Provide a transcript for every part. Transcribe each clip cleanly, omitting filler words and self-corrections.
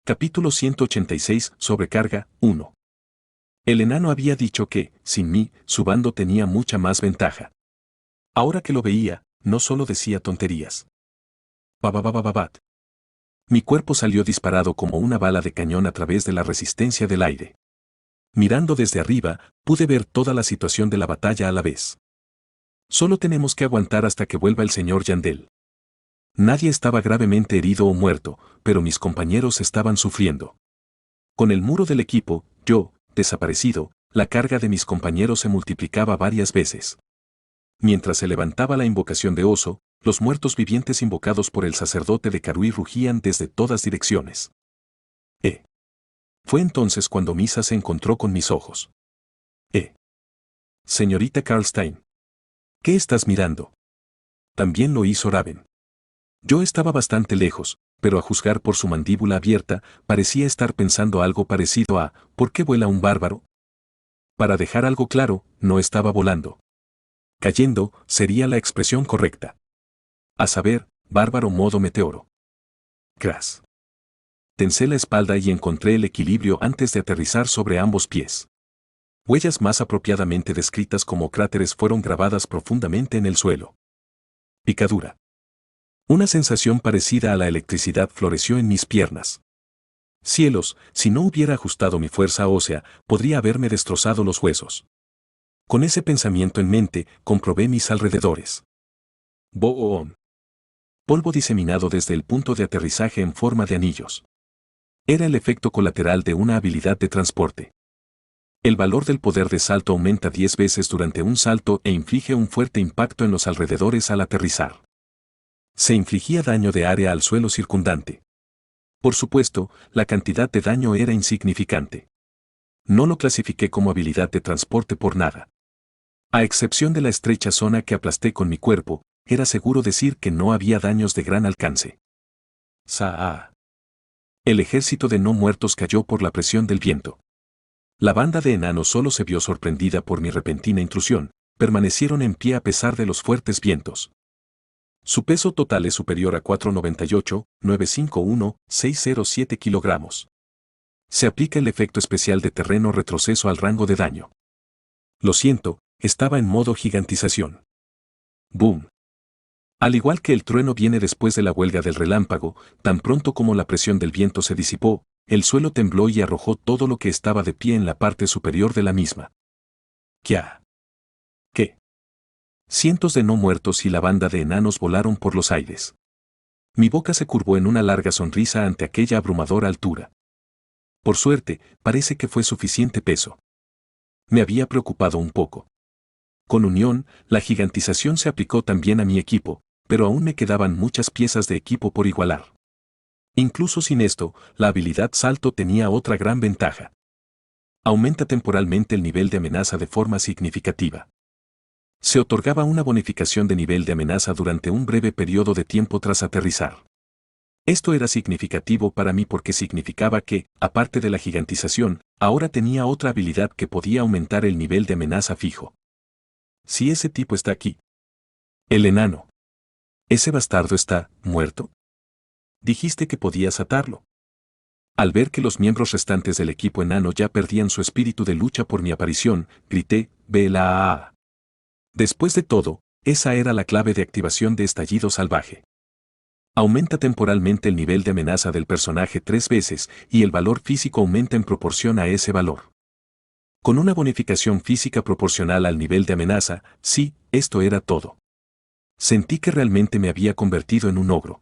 Capítulo 186. Sobrecarga 1. El enano había dicho que, sin mí, su bando tenía mucha más ventaja. Ahora que lo veía, no solo decía tonterías. Bababababat. Mi cuerpo salió disparado como una bala de cañón a través de la resistencia del aire. Mirando desde arriba, pude ver toda la situación de la batalla a la vez. Solo tenemos que aguantar hasta que vuelva el señor Yandel. Nadie estaba gravemente herido o muerto, pero mis compañeros estaban sufriendo. Con el muro del equipo, yo, desaparecido, la carga de mis compañeros se multiplicaba varias veces. Mientras se levantaba la invocación de oso, los muertos vivientes invocados por el sacerdote de Karui rugían desde todas direcciones. Fue entonces cuando Misa se encontró con mis ojos. Señorita Karlstein. ¿Qué estás mirando? También lo hizo Raven. Yo estaba bastante lejos, pero a juzgar por su mandíbula abierta, parecía estar pensando algo parecido a ¿por qué vuela un bárbaro? Para dejar algo claro, no estaba volando. Cayendo sería la expresión correcta. A saber, bárbaro modo meteoro. Crash. Tensé la espalda y encontré el equilibrio antes de aterrizar sobre ambos pies. Huellas más apropiadamente descritas como cráteres fueron grabadas profundamente en el suelo. Picadura. Una sensación parecida a la electricidad floreció en mis piernas. Cielos, si no hubiera ajustado mi fuerza ósea, podría haberme destrozado los huesos. Con ese pensamiento en mente, comprobé mis alrededores. Boom. Polvo diseminado desde el punto de aterrizaje en forma de anillos. Era el efecto colateral de una habilidad de transporte. El valor del poder de salto aumenta 10 veces durante un salto e inflige un fuerte impacto en los alrededores al aterrizar. Se infligía daño de área al suelo circundante. Por supuesto, la cantidad de daño era insignificante. No lo clasifiqué como habilidad de transporte por nada. A excepción de la estrecha zona que aplasté con mi cuerpo, era seguro decir que no había daños de gran alcance. Saa. El ejército de no muertos cayó por la presión del viento. La banda de enanos solo se vio sorprendida por mi repentina intrusión, permanecieron en pie a pesar de los fuertes vientos. Su peso total es superior a 498,951,607 kilogramos. Se aplica el efecto especial de terreno retroceso al rango de daño. Lo siento, estaba en modo gigantización. Boom. Al igual que el trueno viene después de la huelga del relámpago, tan pronto como la presión del viento se disipó, el suelo tembló y arrojó todo lo que estaba de pie en la parte superior de la misma. ¿Qué? ¿Qué? Cientos de no muertos y la banda de enanos volaron por los aires. Mi boca se curvó en una larga sonrisa ante aquella abrumadora altura. Por suerte, parece que fue suficiente peso. Me había preocupado un poco. Con unión, la gigantización se aplicó también a mi equipo, pero aún me quedaban muchas piezas de equipo por igualar. Incluso sin esto, la habilidad salto tenía otra gran ventaja. Aumenta temporalmente el nivel de amenaza de forma significativa. Se otorgaba una bonificación de nivel de amenaza durante un breve periodo de tiempo tras aterrizar. Esto era significativo para mí porque significaba que, aparte de la gigantización, ahora tenía otra habilidad que podía aumentar el nivel de amenaza fijo. Si ese tipo está aquí. El enano. ¿Ese bastardo está muerto? Dijiste que podías atarlo. Al ver que los miembros restantes del equipo enano ya perdían su espíritu de lucha por mi aparición, grité, ¡Vela! Después de todo, esa era la clave de activación de estallido salvaje. Aumenta temporalmente el nivel de amenaza del personaje 3 veces y el valor físico aumenta en proporción a ese valor. Con una bonificación física proporcional al nivel de amenaza, sí, esto era todo. Sentí que realmente me había convertido en un ogro.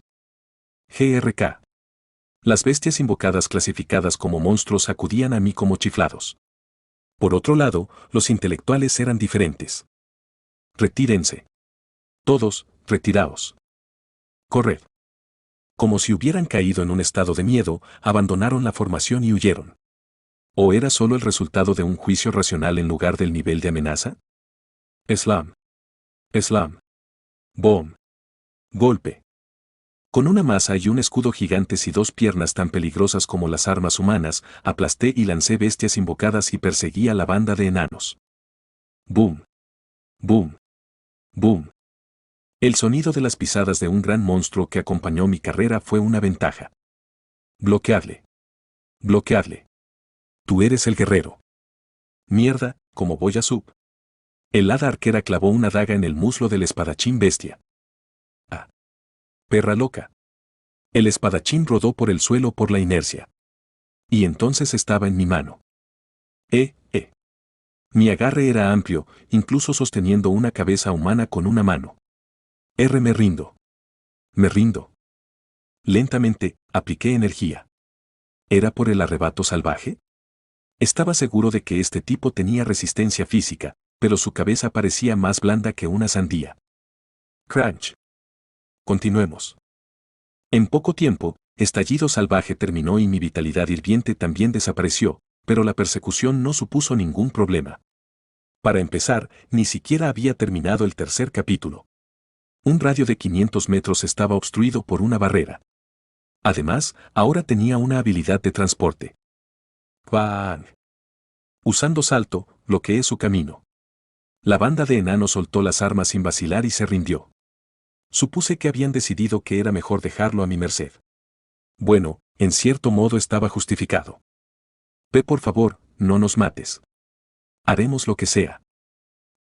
GRK. Las bestias invocadas clasificadas como monstruos acudían a mí como chiflados. Por otro lado, los intelectuales eran diferentes. Retírense. Todos, retiraos. Corred. Como si hubieran caído en un estado de miedo, abandonaron la formación y huyeron. ¿O era solo el resultado de un juicio racional en lugar del nivel de amenaza? Slam. Slam. Boom. Golpe. Con una masa y un escudo gigantes y 2 piernas tan peligrosas como las armas humanas, aplasté y lancé bestias invocadas y perseguí a la banda de enanos. Boom. Boom. Boom. El sonido de las pisadas de un gran monstruo que acompañó mi carrera fue una ventaja. Bloquearle. Bloqueadle. Tú eres el guerrero. Mierda, como voy a sub. El hada arquera clavó una daga en el muslo del espadachín bestia. Ah. Perra loca. El espadachín rodó por el suelo por la inercia. Y entonces estaba en mi mano. Mi agarre era amplio, incluso sosteniendo una cabeza humana con una mano. Me rindo. Me rindo. Lentamente, apliqué energía. ¿Era por el arrebato salvaje? Estaba seguro de que este tipo tenía resistencia física, pero su cabeza parecía más blanda que una sandía. Crunch. Continuemos. En poco tiempo, estallido salvaje terminó y mi vitalidad hirviente también desapareció, pero la persecución no supuso ningún problema. Para empezar, ni siquiera había terminado el tercer capítulo. Un radio de 500 metros estaba obstruido por una barrera. Además, ahora tenía una habilidad de transporte. ¡Bang! Usando salto, bloqueé su camino. La banda de enanos soltó las armas sin vacilar y se rindió. Supuse que habían decidido que era mejor dejarlo a mi merced. Bueno, en cierto modo estaba justificado. Por favor, no nos mates. Haremos lo que sea.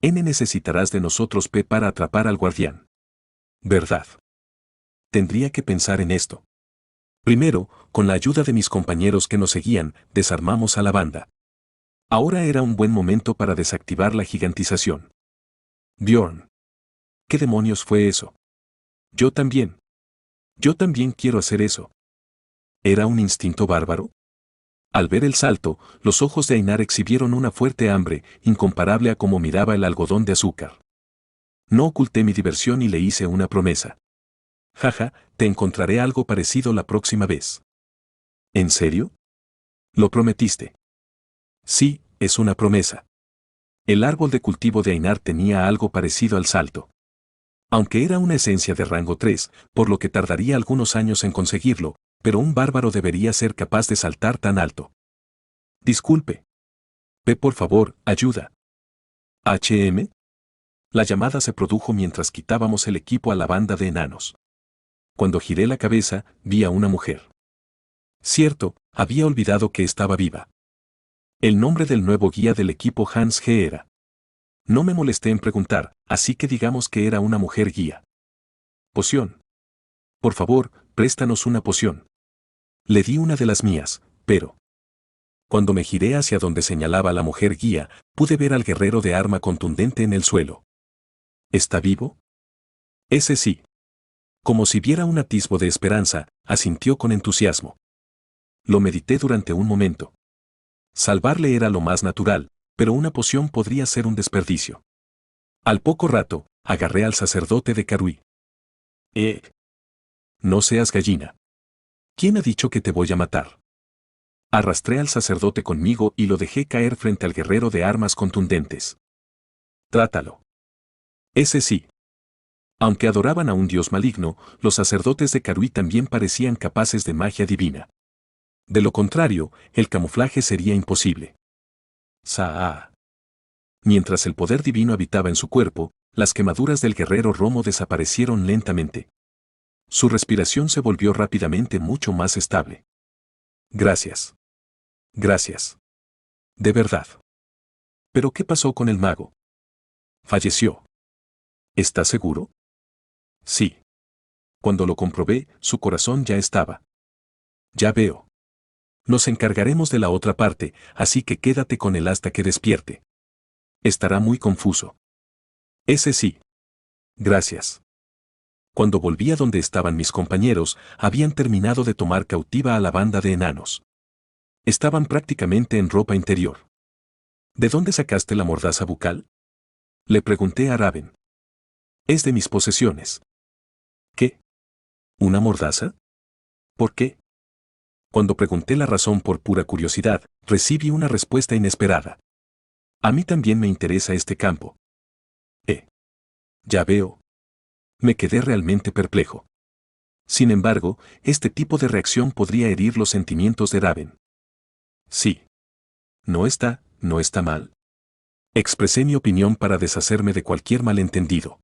Necesitarás de nosotros, para atrapar al guardián. ¿Verdad? Tendría que pensar en esto. Primero, con la ayuda de mis compañeros que nos seguían, desarmamos a la banda. Ahora era un buen momento para desactivar la gigantización. Bjorn. ¿Qué demonios fue eso? Yo también. Yo también quiero hacer eso. ¿Era un instinto bárbaro? Al ver el salto, los ojos de Einar exhibieron una fuerte hambre, incomparable a cómo miraba el algodón de azúcar. No oculté mi diversión y le hice una promesa. Jaja, te encontraré algo parecido la próxima vez. ¿En serio? ¿Lo prometiste? Sí, es una promesa. El árbol de cultivo de Einar tenía algo parecido al salto. Aunque era una esencia de rango 3, por lo que tardaría algunos años en conseguirlo, pero un bárbaro debería ser capaz de saltar tan alto. Disculpe. Por favor, ayuda. ¿HM? La llamada se produjo mientras quitábamos el equipo a la banda de enanos. Cuando giré la cabeza, vi a una mujer. Cierto, había olvidado que estaba viva. El nombre del nuevo guía del equipo Hans G. era. No me molesté en preguntar, así que digamos que era una mujer guía. Poción. Por favor, préstanos una poción. Le di una de las mías, pero... Cuando me giré hacia donde señalaba la mujer guía, pude ver al guerrero de arma contundente en el suelo. ¿Está vivo? Ese sí. Como si viera un atisbo de esperanza, asintió con entusiasmo. Lo medité durante un momento. Salvarle era lo más natural, pero una poción podría ser un desperdicio. Al poco rato, agarré al sacerdote de Karui. No seas gallina. ¿Quién ha dicho que te voy a matar? Arrastré al sacerdote conmigo y lo dejé caer frente al guerrero de armas contundentes. Trátalo. Ese sí. Aunque adoraban a un dios maligno, los sacerdotes de Karui también parecían capaces de magia divina. De lo contrario, el camuflaje sería imposible. Saa. Mientras el poder divino habitaba en su cuerpo, las quemaduras del guerrero romo desaparecieron lentamente. Su respiración se volvió rápidamente mucho más estable. Gracias. Gracias. De verdad. ¿Pero qué pasó con el mago? Falleció. ¿Estás seguro? Sí. Cuando lo comprobé, su corazón ya estaba. Ya veo. Nos encargaremos de la otra parte, así que quédate con él hasta que despierte. Estará muy confuso. Ese sí. Gracias. Cuando volví a donde estaban mis compañeros, habían terminado de tomar cautiva a la banda de enanos. Estaban prácticamente en ropa interior. ¿De dónde sacaste la mordaza bucal? Le pregunté a Raven. Es de mis posesiones. ¿Qué? ¿Una mordaza? ¿Por qué? Cuando pregunté la razón por pura curiosidad, recibí una respuesta inesperada. A mí también me interesa este campo. Ya veo. Me quedé realmente perplejo. Sin embargo, este tipo de reacción podría herir los sentimientos de Raven. Sí. No está mal. Expresé mi opinión para deshacerme de cualquier malentendido.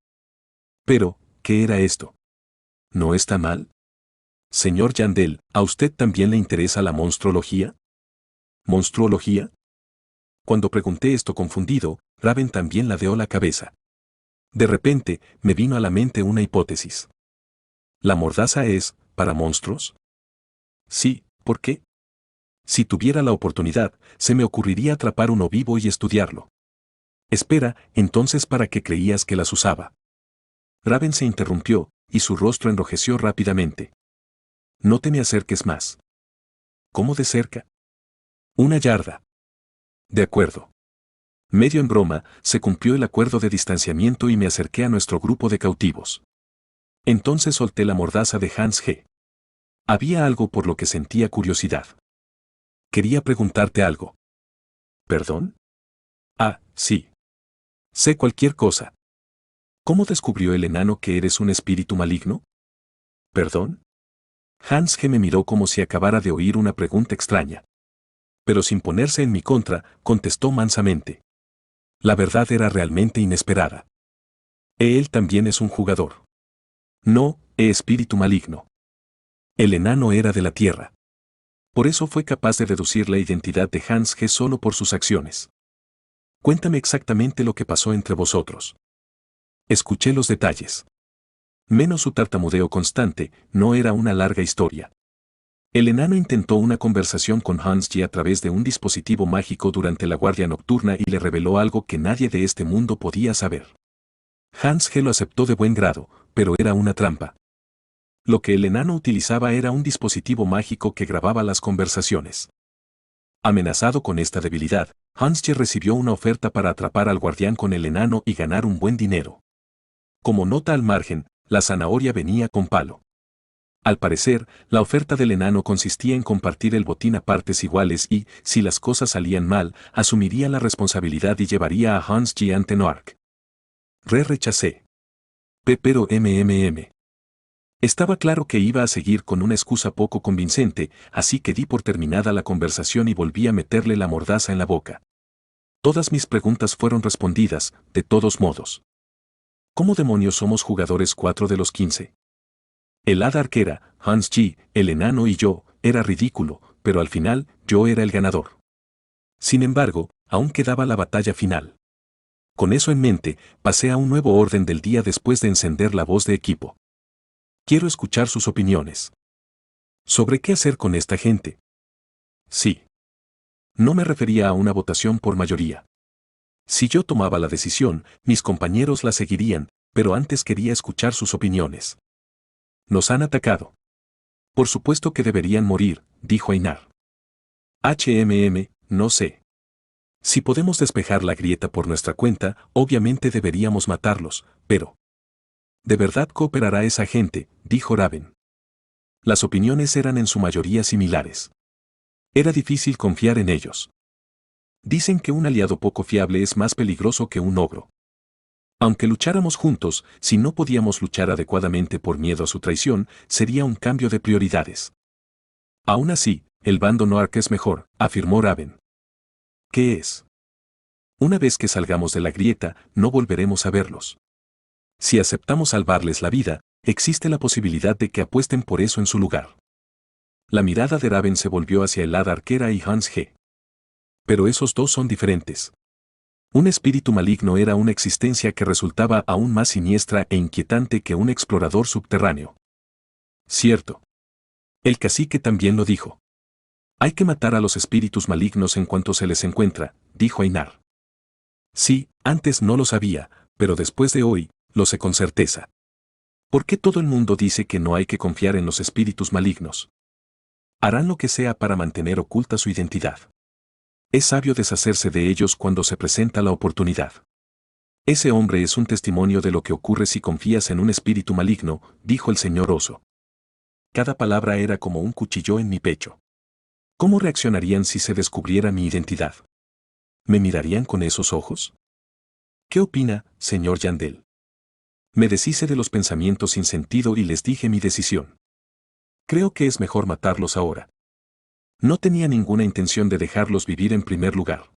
Pero, ¿qué era esto? ¿No está mal? Señor Yandel, ¿a usted también le interesa la monstrología? ¿Monstruología? Cuando pregunté esto confundido, Raven también ladeó la cabeza. De repente, me vino a la mente una hipótesis. ¿La mordaza es, para monstruos? Sí, ¿por qué? Si tuviera la oportunidad, se me ocurriría atrapar uno vivo y estudiarlo. Espera, entonces ¿para qué creías que las usaba? Raven se interrumpió, y su rostro enrojeció rápidamente. No te me acerques más. ¿Cómo de cerca? 1 yarda. De acuerdo. Medio en broma, se cumplió el acuerdo de distanciamiento y me acerqué a nuestro grupo de cautivos. Entonces solté la mordaza de Hans G. Había algo por lo que sentía curiosidad. Quería preguntarte algo. ¿Perdón? Ah, sí. Sé cualquier cosa. ¿Cómo descubrió el enano que eres un espíritu maligno? ¿Perdón? Hans G me miró como si acabara de oír una pregunta extraña. Pero sin ponerse en mi contra, contestó mansamente. La verdad era realmente inesperada. Él también es un jugador. No, espíritu maligno. El enano era de la tierra. Por eso fue capaz de deducir la identidad de Hans G solo por sus acciones. Cuéntame exactamente lo que pasó entre vosotros. Escuché los detalles. Menos su tartamudeo constante, no era una larga historia. El enano intentó una conversación con Hans G a través de un dispositivo mágico durante la guardia nocturna y le reveló algo que nadie de este mundo podía saber. Hans G lo aceptó de buen grado, pero era una trampa. Lo que el enano utilizaba era un dispositivo mágico que grababa las conversaciones. Amenazado con esta debilidad, Hans G recibió una oferta para atrapar al guardián con el enano y ganar un buen dinero. Como nota al margen, la zanahoria venía con palo. Al parecer, la oferta del enano consistía en compartir el botín a partes iguales y, si las cosas salían mal, asumiría la responsabilidad y llevaría a Hans G ante Noark. Rechacé. Pero Estaba claro que iba a seguir con una excusa poco convincente, así que di por terminada la conversación y volví a meterle la mordaza en la boca. Todas mis preguntas fueron respondidas, de todos modos. ¿Cómo demonios somos jugadores 4 de los 15? El hada arquera, Hans G, el enano y yo, era ridículo, pero al final, yo era el ganador. Sin embargo, aún quedaba la batalla final. Con eso en mente, pasé a un nuevo orden del día después de encender la voz de equipo. Quiero escuchar sus opiniones. ¿Sobre qué hacer con esta gente? Sí. No me refería a una votación por mayoría. Si yo tomaba la decisión, mis compañeros la seguirían, pero antes quería escuchar sus opiniones. Nos han atacado. Por supuesto que deberían morir, dijo Einar. No sé. Si podemos despejar la grieta por nuestra cuenta, obviamente deberíamos matarlos, pero... ¿De verdad cooperará esa gente?, dijo Raven. Las opiniones eran en su mayoría similares. Era difícil confiar en ellos. Dicen que un aliado poco fiable es más peligroso que un ogro. Aunque lucháramos juntos, si no podíamos luchar adecuadamente por miedo a su traición, sería un cambio de prioridades. Aún así, el bando Noark es mejor, afirmó Raven. ¿Qué es? Una vez que salgamos de la grieta, no volveremos a verlos. Si aceptamos salvarles la vida, existe la posibilidad de que apuesten por eso en su lugar. La mirada de Raven se volvió hacia el hada arquera y Hans G. Pero esos dos son diferentes. Un espíritu maligno era una existencia que resultaba aún más siniestra e inquietante que un explorador subterráneo. Cierto. El cacique también lo dijo. Hay que matar a los espíritus malignos en cuanto se les encuentra, dijo Einar. Sí, antes no lo sabía, pero después de hoy, lo sé con certeza. ¿Por qué todo el mundo dice que no hay que confiar en los espíritus malignos? Harán lo que sea para mantener oculta su identidad. Es sabio deshacerse de ellos cuando se presenta la oportunidad. Ese hombre es un testimonio de lo que ocurre si confías en un espíritu maligno, dijo el señor oso. Cada palabra era como un cuchillo en mi pecho. ¿Cómo reaccionarían si se descubriera mi identidad? ¿Me mirarían con esos ojos? ¿Qué opina, señor Yandel? Me deshice de los pensamientos sin sentido y les dije mi decisión. Creo que es mejor matarlos ahora. No tenía ninguna intención de dejarlos vivir en primer lugar.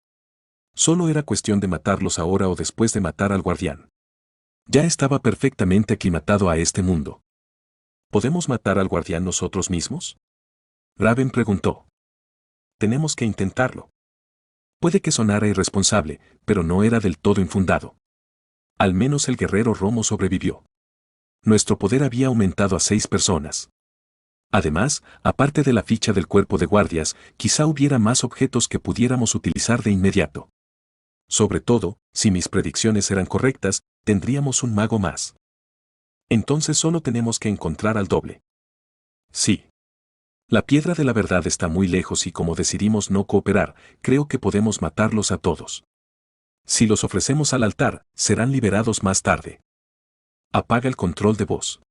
Solo era cuestión de matarlos ahora o después de matar al guardián. Ya estaba perfectamente aclimatado a este mundo. ¿Podemos matar al guardián nosotros mismos? Raven preguntó. tenemos que intentarlo. Puede que sonara irresponsable, pero no era del todo infundado. Al menos el guerrero Romo sobrevivió. Nuestro poder había aumentado a 6 personas. Además, aparte de la ficha del cuerpo de guardias, quizá hubiera más objetos que pudiéramos utilizar de inmediato. Sobre todo, si mis predicciones eran correctas, tendríamos un mago más. Entonces solo tenemos que encontrar al doble. Sí. La piedra de la verdad está muy lejos y como decidimos no cooperar, creo que podemos matarlos a todos. Si los ofrecemos al altar, serán liberados más tarde. Apaga el control de voz.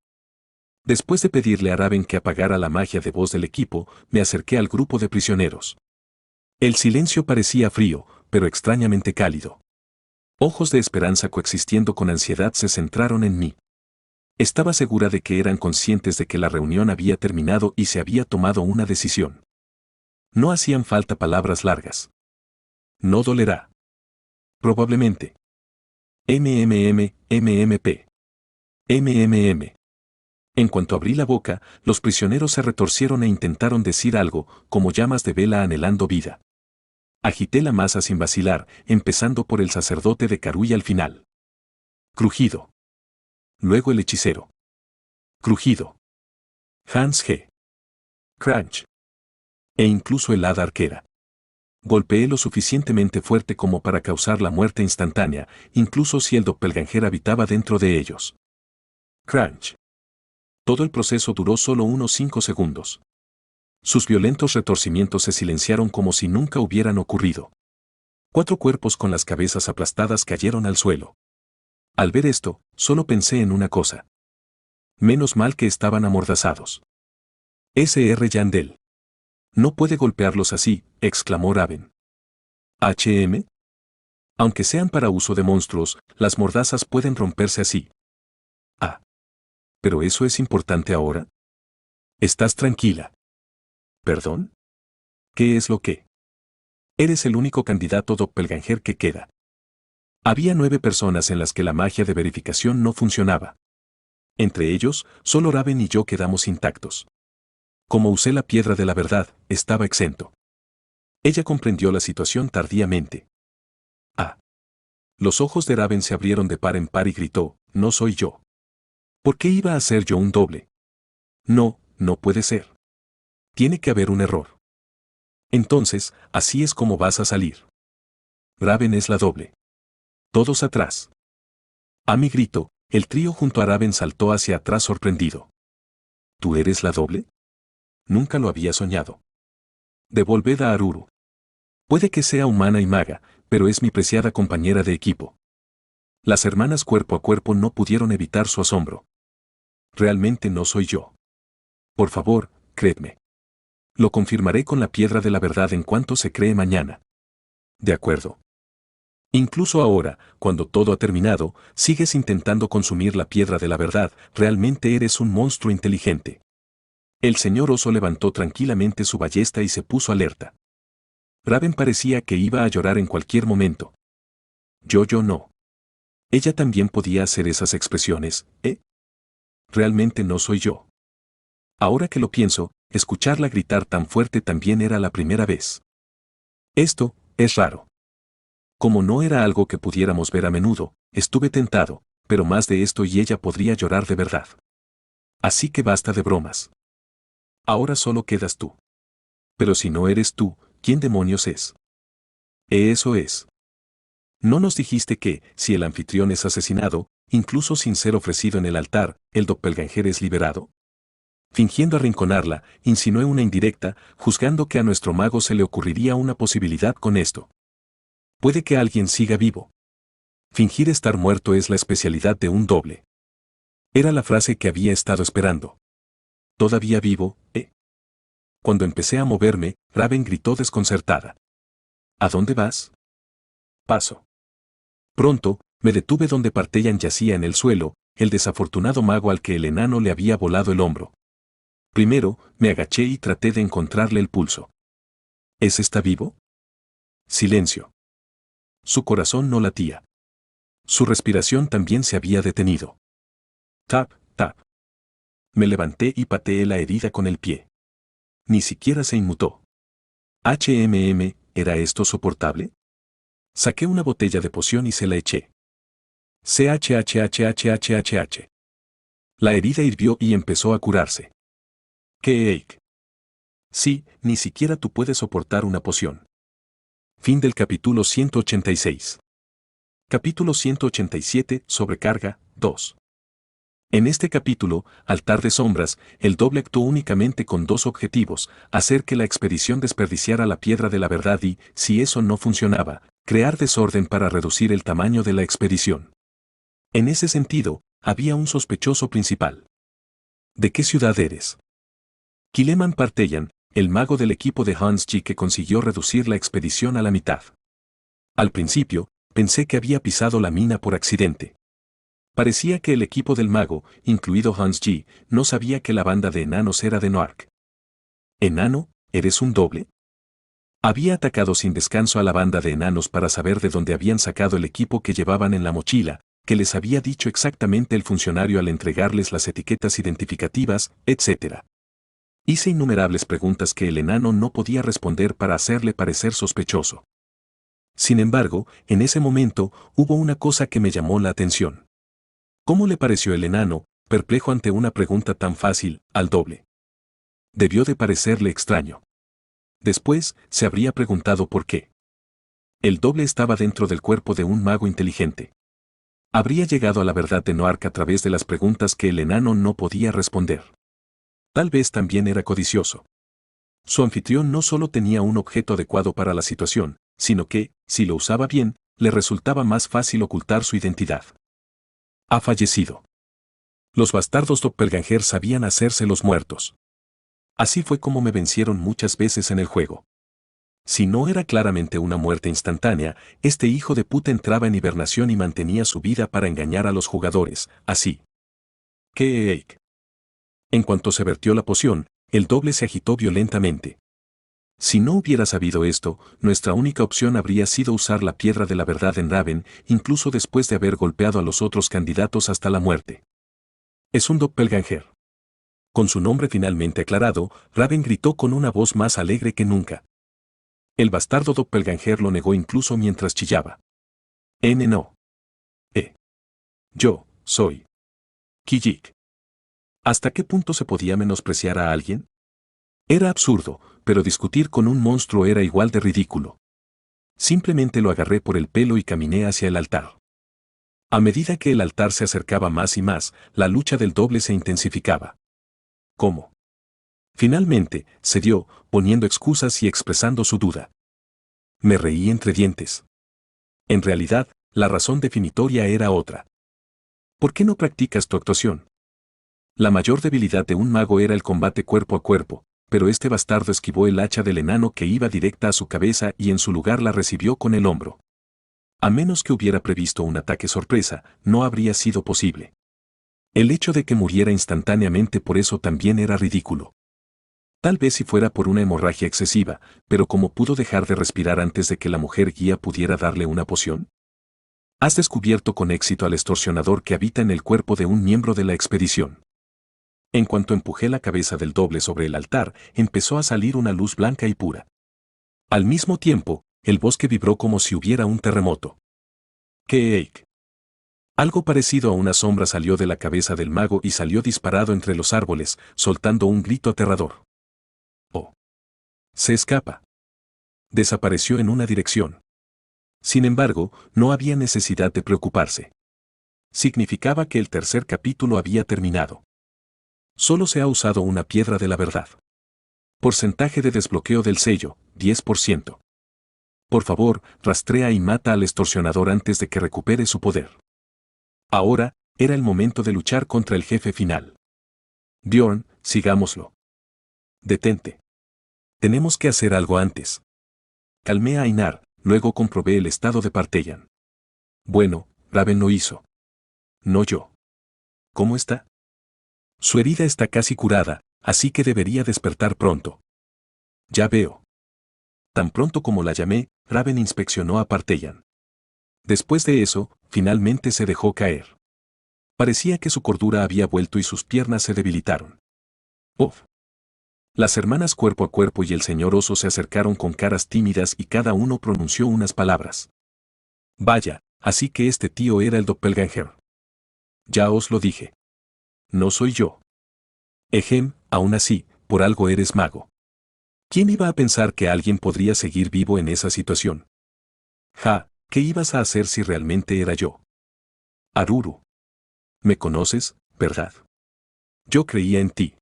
Después de pedirle a Raven que apagara la magia de voz del equipo, me acerqué al grupo de prisioneros. El silencio parecía frío, pero extrañamente cálido. Ojos de esperanza coexistiendo con ansiedad se centraron en mí. Estaba segura de que eran conscientes de que la reunión había terminado y se había tomado una decisión. No hacían falta palabras largas. No dolerá. Probablemente. MMP. MMM. En cuanto abrí la boca, los prisioneros se retorcieron e intentaron decir algo, como llamas de vela anhelando vida. Agité la masa sin vacilar, empezando por el sacerdote de Karuy al final. Crujido. Luego el hechicero. Crujido. Hans G. Crunch. E incluso el hada arquera. Golpeé lo suficientemente fuerte como para causar la muerte instantánea, incluso si el doppelganger habitaba dentro de ellos. Crunch. Todo el proceso duró solo unos 5 segundos. Sus violentos retorcimientos se silenciaron como si nunca hubieran ocurrido. 4 cuerpos con las cabezas aplastadas cayeron al suelo. Al ver esto, solo pensé en una cosa. Menos mal que estaban amordazados. S.R. Yandel. No puede golpearlos así, exclamó Raven. ¿HM? Aunque sean para uso de monstruos, las mordazas pueden romperse así. Ah. ¿Pero eso es importante ahora? ¿Estás tranquila? ¿Perdón? ¿Qué es lo que? Eres el único candidato doppelganger que queda. Había 9 personas en las que la magia de verificación no funcionaba. Entre ellos, solo Raven y yo quedamos intactos. Como usé la piedra de la verdad, estaba exento. Ella comprendió la situación tardíamente. Ah. Los ojos de Raven se abrieron de par en par y gritó, no soy yo. ¿Por qué iba a ser yo un doble? No, no puede ser. Tiene que haber un error. Entonces, así es como vas a salir. Raven es la doble. Todos atrás. A mi grito, el trío junto a Raven saltó hacia atrás sorprendido. ¿Tú eres la doble? Nunca lo había soñado. Devolved a Aruru. Puede que sea humana y maga, pero es mi preciada compañera de equipo. Las hermanas cuerpo a cuerpo no pudieron evitar su asombro. Realmente no soy yo. Por favor, créedme. Lo confirmaré con la piedra de la verdad en cuanto se cree mañana. De acuerdo. Incluso ahora, cuando todo ha terminado, sigues intentando consumir la piedra de la verdad, realmente eres un monstruo inteligente. El señor oso levantó tranquilamente su ballesta y se puso alerta. Raven parecía que iba a llorar en cualquier momento. Yo no. Ella también podía hacer esas expresiones, ¿eh? Realmente no soy yo. Ahora que lo pienso, escucharla gritar tan fuerte también era la primera vez. Esto es raro. Como no era algo que pudiéramos ver a menudo, estuve tentado, pero más de esto y ella podría llorar de verdad. Así que basta de bromas. Ahora solo quedas tú. Pero si no eres tú, ¿quién demonios es? Eso es. ¿No nos dijiste que, si el anfitrión es asesinado, incluso sin ser ofrecido en el altar, el doppelganger es liberado? Fingiendo arrinconarla, insinué una indirecta, juzgando que a nuestro mago se le ocurriría una posibilidad con esto. Puede que alguien siga vivo. Fingir estar muerto es la especialidad de un doble. Era la frase que había estado esperando. ¿Todavía vivo, eh? Cuando empecé a moverme, Raven gritó desconcertada. ¿A dónde vas? Paso. Pronto, me detuve donde Partellan yacía en el suelo, el desafortunado mago al que el enano le había volado el hombro. Primero, me agaché y traté de encontrarle el pulso. ¿Ese está vivo? Silencio. Su corazón no latía. Su respiración también se había detenido. Tap, tap. Me levanté y pateé la herida con el pie. Ni siquiera se inmutó. ¿Era esto soportable? Saqué una botella de poción y se la eché. CHHHHHH. La herida hirvió y empezó a curarse. ¿Qué, Eik? Sí, ni siquiera tú puedes soportar una poción. Fin del capítulo 186. Capítulo 187, Sobrecarga, 2. En este capítulo, Altar de Sombras, el doble actuó únicamente con dos objetivos: hacer que la expedición desperdiciara la piedra de la verdad y, si eso no funcionaba, crear desorden para reducir el tamaño de la expedición. En ese sentido, había un sospechoso principal. ¿De qué ciudad eres? Kileman Parteyan, el mago del equipo de Hans G que consiguió reducir la expedición a la mitad. Al principio, pensé que había pisado la mina por accidente. Parecía que el equipo del mago, incluido Hans G, no sabía que la banda de enanos era de Noark. ¿Enano, eres un doble? Había atacado sin descanso a la banda de enanos para saber de dónde habían sacado el equipo que llevaban en la mochila, que les había dicho exactamente el funcionario al entregarles las etiquetas identificativas, etc. Hice innumerables preguntas que el enano no podía responder para hacerle parecer sospechoso. Sin embargo, en ese momento, hubo una cosa que me llamó la atención. ¿Cómo le pareció el enano, perplejo ante una pregunta tan fácil, al doble? Debió de parecerle extraño. Después, se habría preguntado por qué. El doble estaba dentro del cuerpo de un mago inteligente. Habría llegado a la verdad de Noark a través de las preguntas que el enano no podía responder. Tal vez también era codicioso. Su anfitrión no solo tenía un objeto adecuado para la situación, sino que, si lo usaba bien, le resultaba más fácil ocultar su identidad. Ha fallecido. Los bastardos doppelganger sabían hacerse los muertos. Así fue como me vencieron muchas veces en el juego. Si no era claramente una muerte instantánea, este hijo de puta entraba en hibernación y mantenía su vida para engañar a los jugadores, así. ¿Qué, Eik? En cuanto se vertió la poción, el doble se agitó violentamente. Si no hubiera sabido esto, nuestra única opción habría sido usar la piedra de la verdad en Raven, incluso después de haber golpeado a los otros candidatos hasta la muerte. Es un doppelganger. Con su nombre finalmente aclarado, Raven gritó con una voz más alegre que nunca. El bastardo doppelganger lo negó incluso mientras chillaba. No. Yo, soy Kijik. ¿Hasta qué punto se podía menospreciar a alguien? Era absurdo, pero discutir con un monstruo era igual de ridículo. Simplemente lo agarré por el pelo y caminé hacia el altar. A medida que el altar se acercaba más y más, la lucha del doble se intensificaba. ¿Cómo? Finalmente, cedió, poniendo excusas y expresando su duda. Me reí entre dientes. En realidad, la razón definitoria era otra. ¿Por qué no practicas tu actuación? La mayor debilidad de un mago era el combate cuerpo a cuerpo, pero este bastardo esquivó el hacha del enano que iba directa a su cabeza y en su lugar la recibió con el hombro. A menos que hubiera previsto un ataque sorpresa, no habría sido posible. El hecho de que muriera instantáneamente por eso también era ridículo. Tal vez si fuera por una hemorragia excesiva, pero ¿cómo pudo dejar de respirar antes de que la mujer guía pudiera darle una poción? Has descubierto con éxito al extorsionador que habita en el cuerpo de un miembro de la expedición. En cuanto empujé la cabeza del doble sobre el altar, empezó a salir una luz blanca y pura. Al mismo tiempo, el bosque vibró como si hubiera un terremoto. ¿Qué, Eik? Algo parecido a una sombra salió de la cabeza del mago y salió disparado entre los árboles, soltando un grito aterrador. Oh. Se escapa. Desapareció en una dirección. Sin embargo, no había necesidad de preocuparse. Significaba que el tercer capítulo había terminado. Solo se ha usado una piedra de la verdad. Porcentaje de desbloqueo del sello, 10%. Por favor, rastrea y mata al extorsionador antes de que recupere su poder. Ahora, era el momento de luchar contra el jefe final. Bjorn, sigámoslo. Detente. Tenemos que hacer algo antes. Calmé a Einar, luego comprobé el estado de Parteyan. Bueno, Raven lo hizo. No yo. ¿Cómo está? Su herida está casi curada, así que debería despertar pronto. Ya veo. Tan pronto como la llamé, Raven inspeccionó a Parteyan. Después de eso, finalmente se dejó caer. Parecía que su cordura había vuelto y sus piernas se debilitaron. ¡Uf! Las hermanas Cuerpo a Cuerpo y el señor Oso se acercaron con caras tímidas y cada uno pronunció unas palabras. Vaya, así que este tío era el doppelganger. Ya os lo dije. No soy yo. Ejem, aún así, por algo eres mago. ¿Quién iba a pensar que alguien podría seguir vivo en esa situación? Ja, ¿qué ibas a hacer si realmente era yo? Aruru. ¿Me conoces, verdad? Yo creía en ti.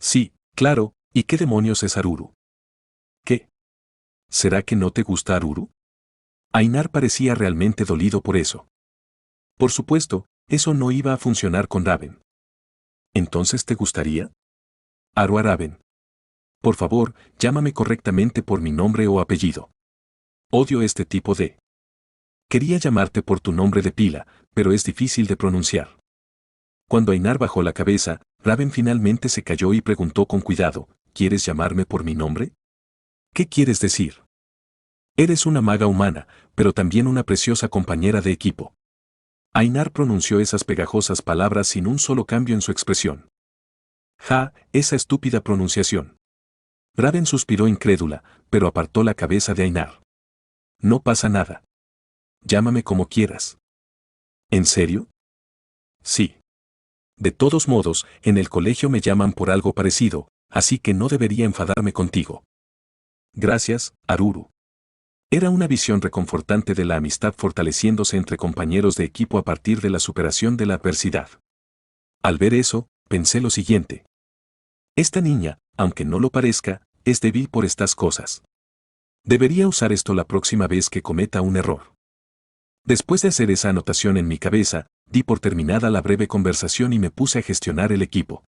Sí, claro, ¿y qué demonios es Aruru? ¿Qué? ¿Será que no te gusta Aruru? Ainar parecía realmente dolido por eso. Por supuesto, eso no iba a funcionar con Raven. ¿Entonces te gustaría? Aru Araven. Por favor, llámame correctamente por mi nombre o apellido. Odio este tipo de... Quería llamarte por tu nombre de pila, pero es difícil de pronunciar. Cuando Ainar bajó la cabeza, Raven finalmente se calló y preguntó con cuidado, ¿quieres llamarme por mi nombre? ¿Qué quieres decir? Eres una maga humana, pero también una preciosa compañera de equipo. Ainar pronunció esas pegajosas palabras sin un solo cambio en su expresión. Ja, esa estúpida pronunciación. Raven suspiró incrédula, pero apartó la cabeza de Ainar. No pasa nada. Llámame como quieras. ¿En serio? Sí. De todos modos, en el colegio me llaman por algo parecido, así que no debería enfadarme contigo. Gracias, Aruru. Era una visión reconfortante de la amistad fortaleciéndose entre compañeros de equipo a partir de la superación de la adversidad. Al ver eso, pensé lo siguiente. Esta niña, aunque no lo parezca, es débil por estas cosas. Debería usar esto la próxima vez que cometa un error. Después de hacer esa anotación en mi cabeza, di por terminada la breve conversación y me puse a gestionar el equipo.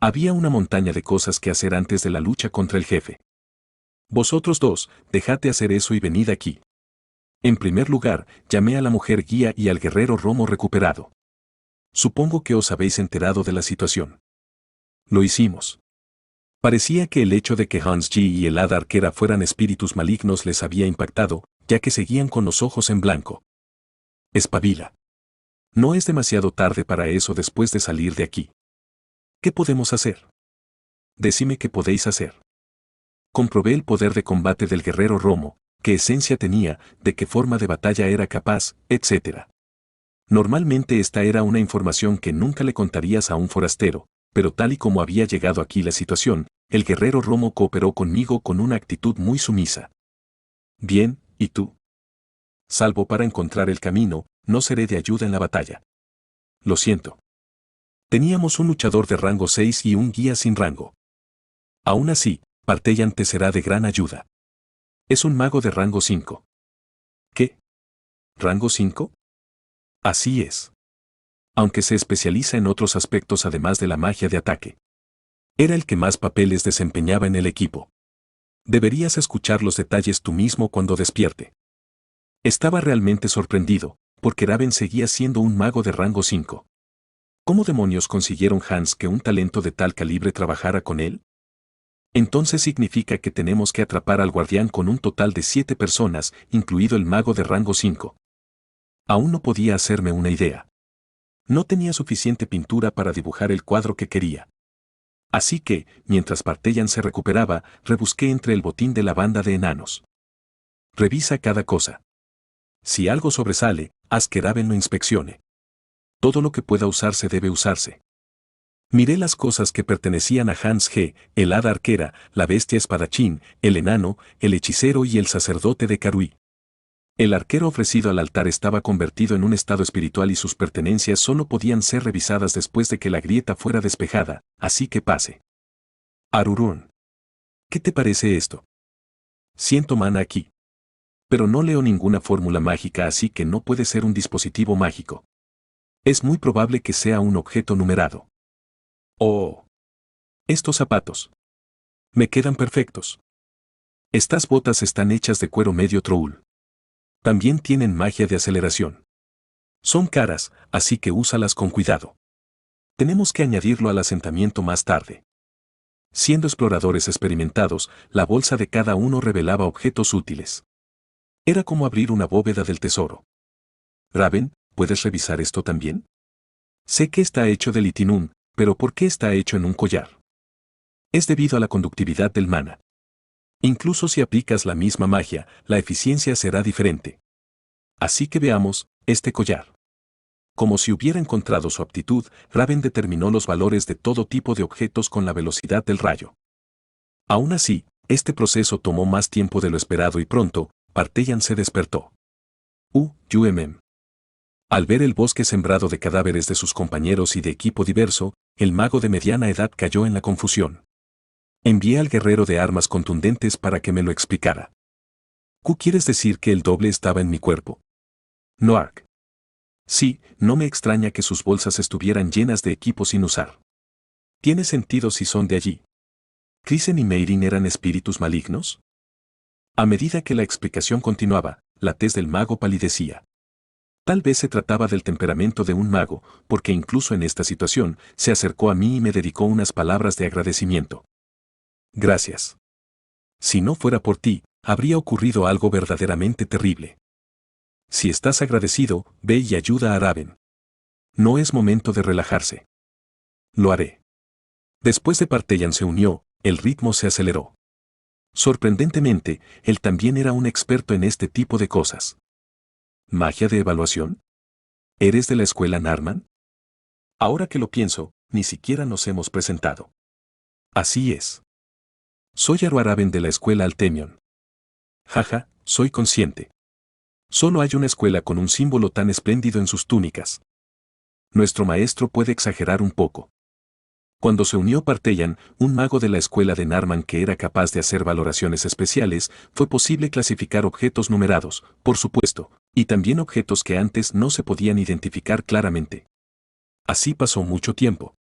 Había una montaña de cosas que hacer antes de la lucha contra el jefe. Vosotros dos, dejad de hacer eso y venid aquí. En primer lugar, llamé a la mujer guía y al guerrero Romo recuperado. Supongo que os habéis enterado de la situación. Lo hicimos. Parecía que el hecho de que Hans G y el hada arquera fueran espíritus malignos les había impactado, ya que seguían con los ojos en blanco. Espabila. No es demasiado tarde para eso después de salir de aquí. ¿Qué podemos hacer? Decime qué podéis hacer. Comprobé el poder de combate del guerrero Romo, qué esencia tenía, de qué forma de batalla era capaz, etc. Normalmente esta era una información que nunca le contarías a un forastero, pero tal y como había llegado aquí la situación, el guerrero Romo cooperó conmigo con una actitud muy sumisa. Bien, ¿y tú? Salvo para encontrar el camino, no seré de ayuda en la batalla. Lo siento. Teníamos un luchador de rango 6 y un guía sin rango. Aún así, Partellan te será de gran ayuda. Es un mago de rango 5. ¿Qué? ¿Rango 5? Así es. Aunque se especializa en otros aspectos además de la magia de ataque. Era el que más papeles desempeñaba en el equipo. Deberías escuchar los detalles tú mismo cuando despierte. Estaba realmente sorprendido, porque Raven seguía siendo un mago de rango 5. ¿Cómo demonios consiguieron Hans que un talento de tal calibre trabajara con él? Entonces significa que tenemos que atrapar al guardián con un total de 7 personas, incluido el mago de rango 5. Aún no podía hacerme una idea. No tenía suficiente pintura para dibujar el cuadro que quería. Así que, mientras Partellan se recuperaba, rebusqué entre el botín de la banda de enanos. Revisa cada cosa. Si algo sobresale, haz que Raven lo inspeccione. Todo lo que pueda usarse debe usarse. Miré las cosas que pertenecían a Hans G, el hada arquera, la bestia espadachín, el enano, el hechicero y el sacerdote de Karui. El arquero ofrecido al altar estaba convertido en un estado espiritual y sus pertenencias solo podían ser revisadas después de que la grieta fuera despejada, así que pase. Arurún. ¿Qué te parece esto? Siento mana aquí. Pero no leo ninguna fórmula mágica, así que no puede ser un dispositivo mágico. Es muy probable que sea un objeto numerado. Oh. Estos zapatos. Me quedan perfectos. Estas botas están hechas de cuero medio troul. También tienen magia de aceleración. Son caras, así que úsalas con cuidado. Tenemos que añadirlo al asentamiento más tarde. Siendo exploradores experimentados, la bolsa de cada uno revelaba objetos útiles. Era como abrir una bóveda del tesoro. Raven, ¿puedes revisar esto también? Sé que está hecho de litinum, pero ¿por qué está hecho en un collar? Es debido a la conductividad del mana. Incluso si aplicas la misma magia, la eficiencia será diferente. Así que veamos, este collar. Como si hubiera encontrado su aptitud, Raven determinó los valores de todo tipo de objetos con la velocidad del rayo. Aún así, este proceso tomó más tiempo de lo esperado y pronto, Partellan se despertó. Al ver el bosque sembrado de cadáveres de sus compañeros y de equipo diverso, el mago de mediana edad cayó en la confusión. Envié al guerrero de armas contundentes para que me lo explicara. ¿Quieres decir que el doble estaba en mi cuerpo? Noark. Sí, no me extraña que sus bolsas estuvieran llenas de equipo sin usar. ¿Tiene sentido si son de allí? ¿Krisen y Meirin eran espíritus malignos? A medida que la explicación continuaba, la tez del mago palidecía. Tal vez se trataba del temperamento de un mago, porque incluso en esta situación, se acercó a mí y me dedicó unas palabras de agradecimiento. Gracias. Si no fuera por ti, habría ocurrido algo verdaderamente terrible. Si estás agradecido, ve y ayuda a Raven. No es momento de relajarse. Lo haré. Después de Partellan se unió, el ritmo se aceleró. Sorprendentemente, él también era un experto en este tipo de cosas. ¿Magia de evaluación? ¿Eres de la escuela Narman? Ahora que lo pienso, ni siquiera nos hemos presentado. Así es. Soy Aruaraven de la escuela Altemion. Jaja, soy consciente. Solo hay una escuela con un símbolo tan espléndido en sus túnicas. Nuestro maestro puede exagerar un poco. Cuando se unió Partellan, un mago de la escuela de Narman que era capaz de hacer valoraciones especiales, fue posible clasificar objetos numerados, por supuesto, y también objetos que antes no se podían identificar claramente. Así pasó mucho tiempo.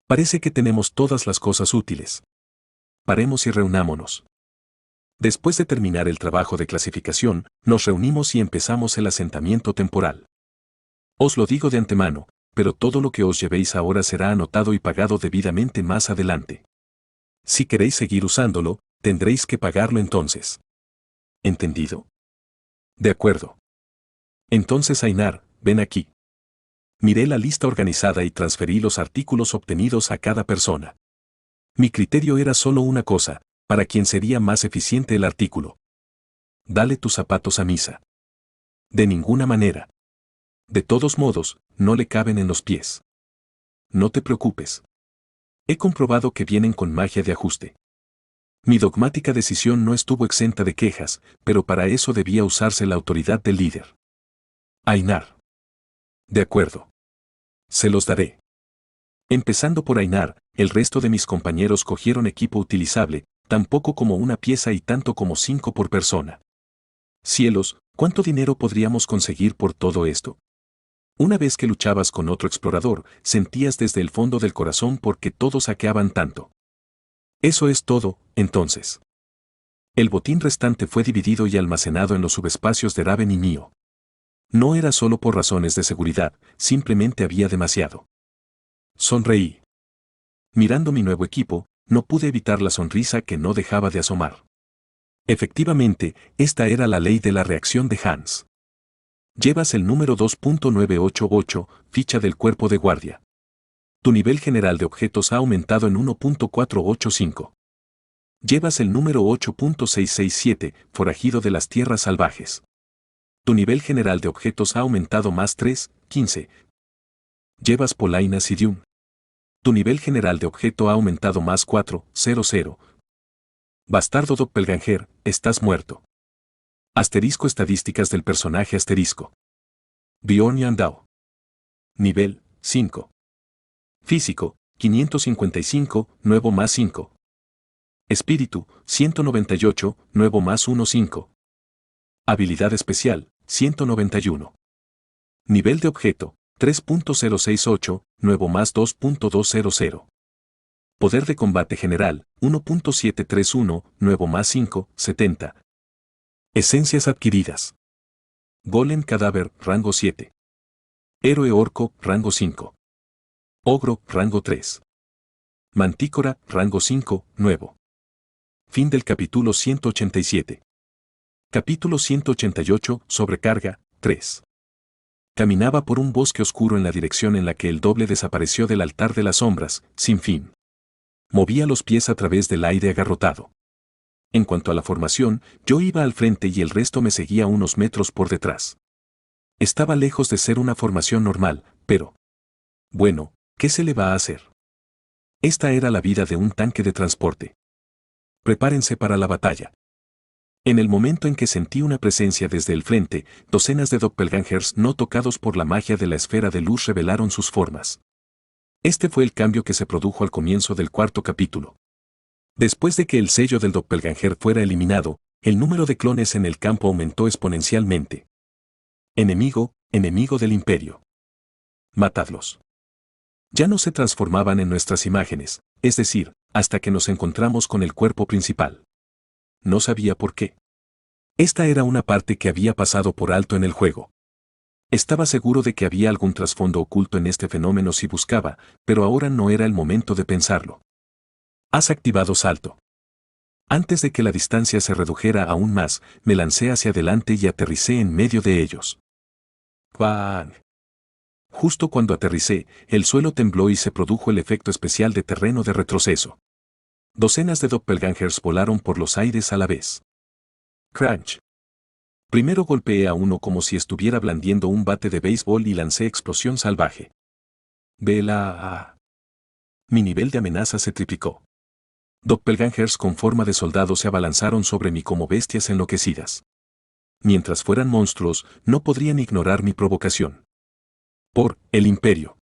Parece que tenemos todas las cosas útiles. Paremos y reunámonos. Después de terminar el trabajo de clasificación, nos reunimos y empezamos el asentamiento temporal. Os lo digo de antemano, pero todo lo que os llevéis ahora será anotado y pagado debidamente más adelante. Si queréis seguir usándolo, tendréis que pagarlo entonces. ¿Entendido? De acuerdo. Entonces Ainar, ven aquí. Miré la lista organizada y transferí los artículos obtenidos a cada persona. Mi criterio era solo una cosa, para quien sería más eficiente el artículo. Dale tus zapatos a Misa. De ninguna manera. De todos modos, no le caben en los pies. No te preocupes. He comprobado que vienen con magia de ajuste. Mi dogmática decisión no estuvo exenta de quejas, pero para eso debía usarse la autoridad del líder. Ainar. De acuerdo. Se los daré. Empezando por Ainar, el resto de mis compañeros cogieron equipo utilizable, tan poco como una pieza y tanto como 5 por persona. Cielos, ¿cuánto dinero podríamos conseguir por todo esto? Una vez que luchabas con otro explorador, sentías desde el fondo del corazón por qué todos saqueaban tanto. Eso es todo, entonces. El botín restante fue dividido y almacenado en los subespacios de Raven y mío. No era solo por razones de seguridad, simplemente había demasiado. Sonreí. Mirando mi nuevo equipo, no pude evitar la sonrisa que no dejaba de asomar. Efectivamente, esta era la ley de la reacción de Hans. Llevas el número 2.988, ficha del cuerpo de guardia. Tu nivel general de objetos ha aumentado en 1.485. Llevas el número 8.667, forajido de las tierras salvajes. Tu nivel general de objetos ha aumentado más 3, 15. Llevas Polaina Sidium. Tu nivel general de objeto ha aumentado más 4, 00. Bastardo Doppelganger, estás muerto. Asterisco estadísticas del personaje asterisco. Bjorn Yandao. Nivel, 5. Físico, 555, nuevo más 5. Espíritu, 198, nuevo más 1, 5. Habilidad especial, 191. Nivel de objeto, 3.068, nuevo más 2.200. Poder de combate general, 1.731, nuevo más 5, 70. Esencias adquiridas. Golem cadáver, rango 7. Héroe orco, rango 5. Ogro, rango 3. Mantícora, rango 5, nuevo. Fin del capítulo 187. Capítulo 188, sobrecarga, 3. Caminaba por un bosque oscuro en la dirección en la que el doble desapareció del altar de las sombras, sin fin. Movía los pies a través del aire agarrotado. En cuanto a la formación, yo iba al frente y el resto me seguía unos metros por detrás. Estaba lejos de ser una formación normal, pero... bueno, ¿qué se le va a hacer? Esta era la vida de un tanque de transporte. Prepárense para la batalla. En el momento en que sentí una presencia desde el frente, docenas de doppelgangers no tocados por la magia de la esfera de luz revelaron sus formas. Este fue el cambio que se produjo al comienzo del cuarto capítulo. Después de que el sello del doppelganger fuera eliminado, el número de clones en el campo aumentó exponencialmente. Enemigo, enemigo del imperio. Matadlos. Ya no se transformaban en nuestras imágenes, es decir, hasta que nos encontramos con el cuerpo principal. No sabía por qué. Esta era una parte que había pasado por alto en el juego. Estaba seguro de que había algún trasfondo oculto en este fenómeno si buscaba, pero ahora no era el momento de pensarlo. Has activado salto. Antes de que la distancia se redujera aún más, me lancé hacia adelante y aterricé en medio de ellos. ¡Bang! Justo cuando aterricé, el suelo tembló y se produjo el efecto especial de terreno de retroceso. Docenas de doppelgangers volaron por los aires a la vez. Crunch. Primero golpeé a uno como si estuviera blandiendo un bate de béisbol y lancé explosión salvaje. Vela. Mi nivel de amenaza se triplicó. Doppelgangers con forma de soldado se abalanzaron sobre mí como bestias enloquecidas. Mientras fueran monstruos, no podrían ignorar mi provocación. Por el imperio.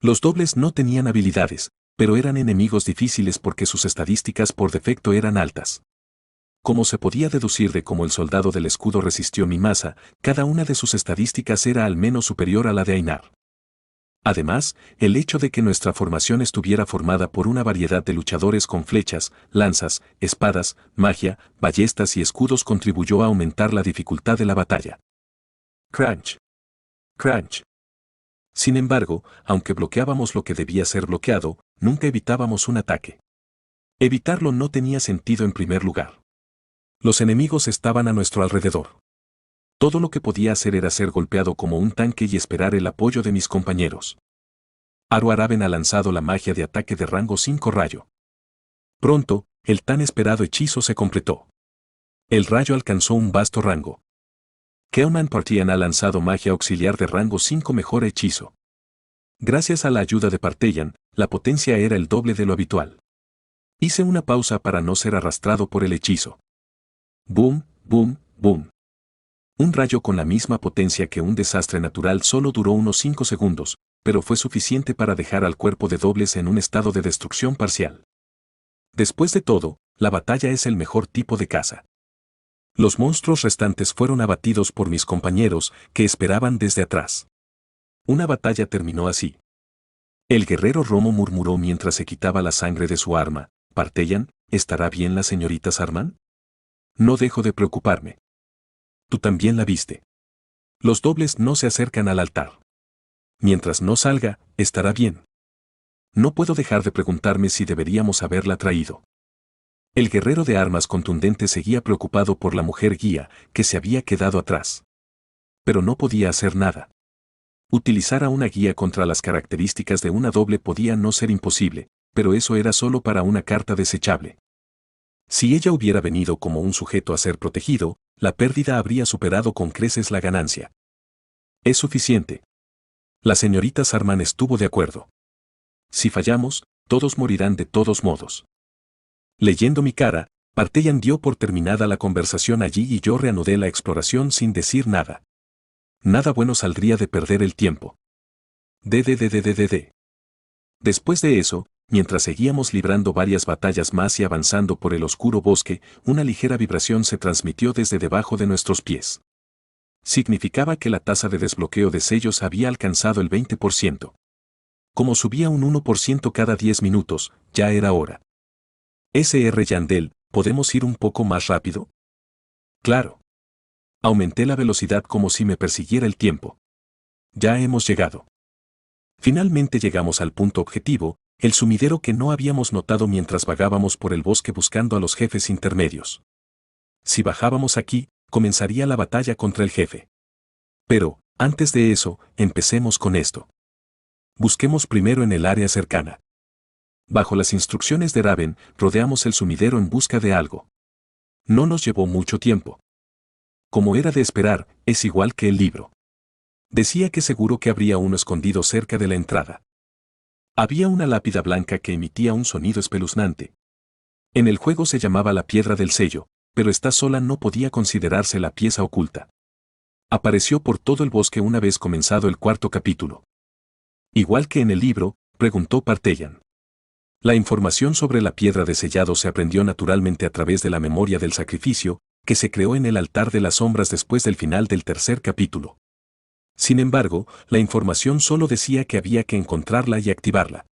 Los dobles no tenían habilidades, pero eran enemigos difíciles porque sus estadísticas por defecto eran altas. Como se podía deducir de cómo el soldado del escudo resistió mi masa, cada una de sus estadísticas era al menos superior a la de Ainar. Además, el hecho de que nuestra formación estuviera formada por una variedad de luchadores con flechas, lanzas, espadas, magia, ballestas y escudos contribuyó a aumentar la dificultad de la batalla. Crunch. Crunch. Sin embargo, aunque bloqueábamos lo que debía ser bloqueado, nunca evitábamos un ataque. Evitarlo no tenía sentido en primer lugar. Los enemigos estaban a nuestro alrededor. Todo lo que podía hacer era ser golpeado como un tanque y esperar el apoyo de mis compañeros. Aru Araben ha lanzado la magia de ataque de rango 5 rayo. Pronto, el tan esperado hechizo se completó. El rayo alcanzó un vasto rango. Keoman Partian ha lanzado magia auxiliar de rango 5 mejor hechizo. Gracias a la ayuda de Parteyan, la potencia era el doble de lo habitual. Hice una pausa para no ser arrastrado por el hechizo. Boom, boom, boom. Un rayo con la misma potencia que un desastre natural solo duró unos 5 segundos, pero fue suficiente para dejar al cuerpo de dobles en un estado de destrucción parcial. Después de todo, la batalla es el mejor tipo de caza. Los monstruos restantes fueron abatidos por mis compañeros, que esperaban desde atrás. Una batalla terminó así. El guerrero Romo murmuró mientras se quitaba la sangre de su arma. Parteyan, ¿estará bien la señorita Sarman? No dejo de preocuparme. Tú también la viste. Los dobles no se acercan al altar. Mientras no salga, estará bien. No puedo dejar de preguntarme si deberíamos haberla traído. El guerrero de armas contundentes seguía preocupado por la mujer guía, que se había quedado atrás. Pero no podía hacer nada. Utilizar a una guía contra las características de una doble podía no ser imposible, pero eso era solo para una carta desechable. Si ella hubiera venido como un sujeto a ser protegido, la pérdida habría superado con creces la ganancia. Es suficiente. La señorita Sarman estuvo de acuerdo. Si fallamos, todos morirán de todos modos. Leyendo mi cara, Parteyan dio por terminada la conversación allí y yo reanudé la exploración sin decir nada. Nada bueno saldría de perder el tiempo. Después de eso, mientras seguíamos librando varias batallas más y avanzando por el oscuro bosque, una ligera vibración se transmitió desde debajo de nuestros pies. Significaba que la tasa de desbloqueo de sellos había alcanzado el 20%. Como subía un 1% cada 10 minutos, ya era hora. Sr. Yandel, ¿podemos ir un poco más rápido? Claro. Aumenté la velocidad como si me persiguiera el tiempo. Ya hemos llegado. Finalmente llegamos al punto objetivo, el sumidero que no habíamos notado mientras vagábamos por el bosque buscando a los jefes intermedios. Si bajábamos aquí, comenzaría la batalla contra el jefe. Pero, antes de eso, empecemos con esto. Busquemos primero en el área cercana. Bajo las instrucciones de Raven, rodeamos el sumidero en busca de algo. No nos llevó mucho tiempo. Como era de esperar, es igual que el libro. Decía que seguro que habría uno escondido cerca de la entrada. Había una lápida blanca que emitía un sonido espeluznante. En el juego se llamaba la piedra del sello, pero esta sola no podía considerarse la pieza oculta. Apareció por todo el bosque una vez comenzado el cuarto capítulo. Igual que en el libro, preguntó Partellan. La información sobre la piedra de sellado se aprendió naturalmente a través de la memoria del sacrificio, que se creó en el altar de las sombras después del final del tercer capítulo. Sin embargo, la información solo decía que había que encontrarla y activarla.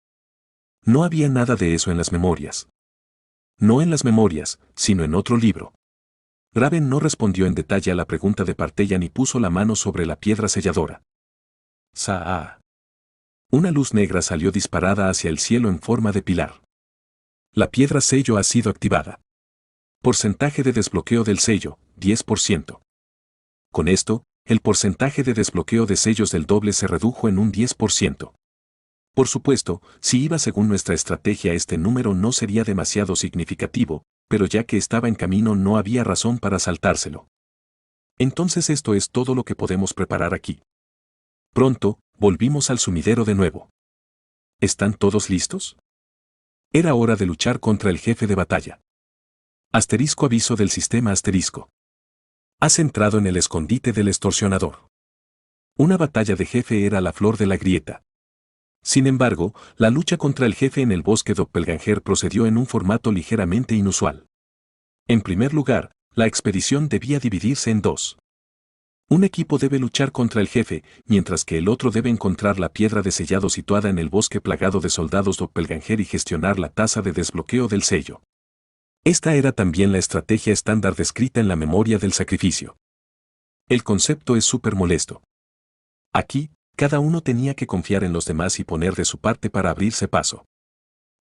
No había nada de eso en las memorias. No en las memorias, sino en otro libro. Raven no respondió en detalle a la pregunta de Partellan y puso la mano sobre la piedra selladora. ¡Saa! Una luz negra salió disparada hacia el cielo en forma de pilar. La piedra sello ha sido activada. Porcentaje de desbloqueo del sello, 10%. Con esto, el porcentaje de desbloqueo de sellos del doble se redujo en un 10%. Por supuesto, si iba según nuestra estrategia este número no sería demasiado significativo, pero ya que estaba en camino no había razón para saltárselo. Entonces esto es todo lo que podemos preparar aquí. Pronto, volvimos al sumidero de nuevo. ¿Están todos listos? Era hora de luchar contra el jefe de batalla. Asterisco aviso del sistema asterisco. Has entrado en el escondite del extorsionador. Una batalla de jefe era la flor de la grieta. Sin embargo, la lucha contra el jefe en el bosque Doppelganger procedió en un formato ligeramente inusual. En primer lugar, la expedición debía dividirse en dos. Un equipo debe luchar contra el jefe, mientras que el otro debe encontrar la piedra de sellado situada en el bosque plagado de soldados Doppelganger y gestionar la tasa de desbloqueo del sello. Esta era también la estrategia estándar descrita en la memoria del sacrificio. El concepto es súper molesto. Aquí, cada uno tenía que confiar en los demás y poner de su parte para abrirse paso.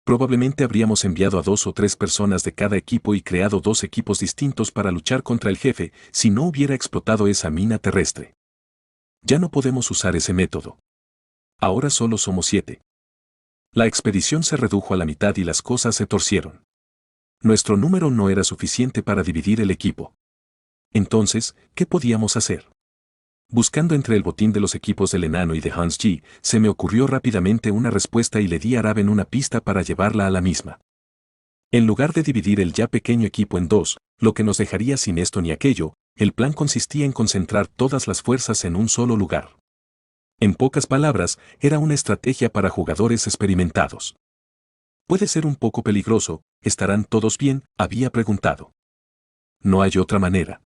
Probablemente habríamos enviado a 2 o 3 personas de cada equipo y creado 2 equipos distintos para luchar contra el jefe si no hubiera explotado esa mina terrestre. Ya no podemos usar ese método. Ahora solo somos 7. La expedición se redujo a la mitad y las cosas se torcieron. Nuestro número no era suficiente para dividir el equipo. Entonces, ¿qué podíamos hacer? Buscando entre el botín de los equipos del enano y de Hans G, se me ocurrió rápidamente una respuesta y le di a Raven una pista para llevarla a la misma. En lugar de dividir el ya pequeño equipo en dos, lo que nos dejaría sin esto ni aquello, el plan consistía en concentrar todas las fuerzas en un solo lugar. En pocas palabras, era una estrategia para jugadores experimentados. Puede ser un poco peligroso, ¿estarán todos bien?, había preguntado. No hay otra manera.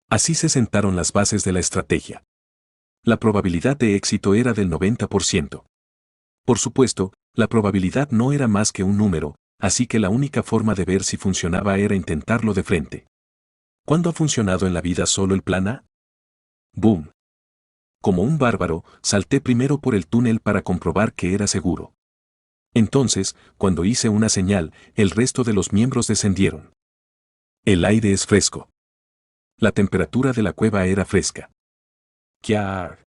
Así se sentaron las bases de la estrategia. La probabilidad de éxito era del 90%. Por supuesto, la probabilidad no era más que un número, así que la única forma de ver si funcionaba era intentarlo de frente. ¿Cuándo ha funcionado en la vida solo el plan A? ¡Boom! Como un bárbaro, salté primero por el túnel para comprobar que era seguro. Entonces, cuando hice una señal, el resto de los miembros descendieron. El aire es fresco. La temperatura de la cueva era fresca. ¡Kiar!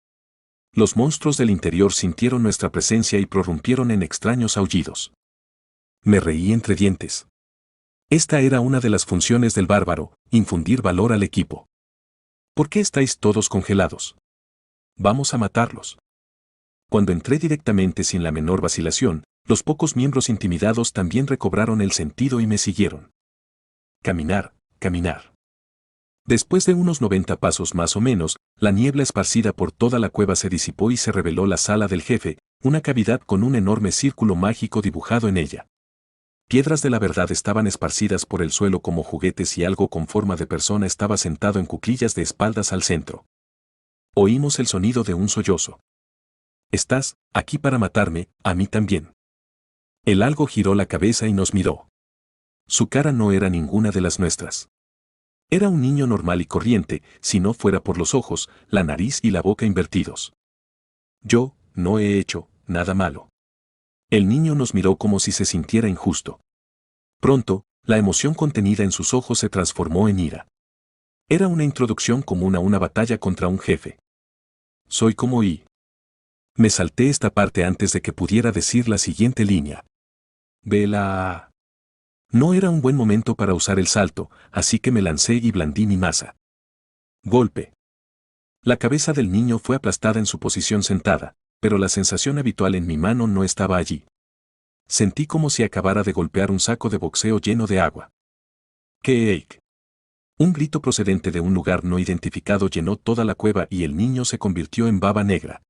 Los monstruos del interior sintieron nuestra presencia y prorrumpieron en extraños aullidos. Me reí entre dientes. Esta era una de las funciones del bárbaro, infundir valor al equipo. ¿Por qué estáis todos congelados? Vamos a matarlos. Cuando entré directamente sin la menor vacilación, los pocos miembros intimidados también recobraron el sentido y me siguieron. Caminar, caminar. Después de unos 90 pasos más o menos, la niebla esparcida por toda la cueva se disipó y se reveló la sala del jefe, una cavidad con un enorme círculo mágico dibujado en ella. Piedras de la verdad estaban esparcidas por el suelo como juguetes y algo con forma de persona estaba sentado en cuclillas de espaldas al centro. Oímos el sonido de un sollozo. Estás aquí para matarme, a mí también. El algo giró la cabeza y nos miró. Su cara no era ninguna de las nuestras. Era un niño normal y corriente, si no fuera por los ojos, la nariz y la boca invertidos. Yo, no he hecho nada malo. El niño nos miró como si se sintiera injusto. Pronto, la emoción contenida en sus ojos se transformó en ira. Era una introducción común a una batalla contra un jefe. Soy como I. Me salté esta parte antes de que pudiera decir la siguiente línea. Vela. No era un buen momento para usar el salto, así que me lancé y blandí mi masa. Golpe. La cabeza del niño fue aplastada en su posición sentada, pero la sensación habitual en mi mano no estaba allí. Sentí como si acabara de golpear un saco de boxeo lleno de agua. ¡Keik! Un grito procedente de un lugar no identificado llenó toda la cueva y el niño se convirtió en baba negra.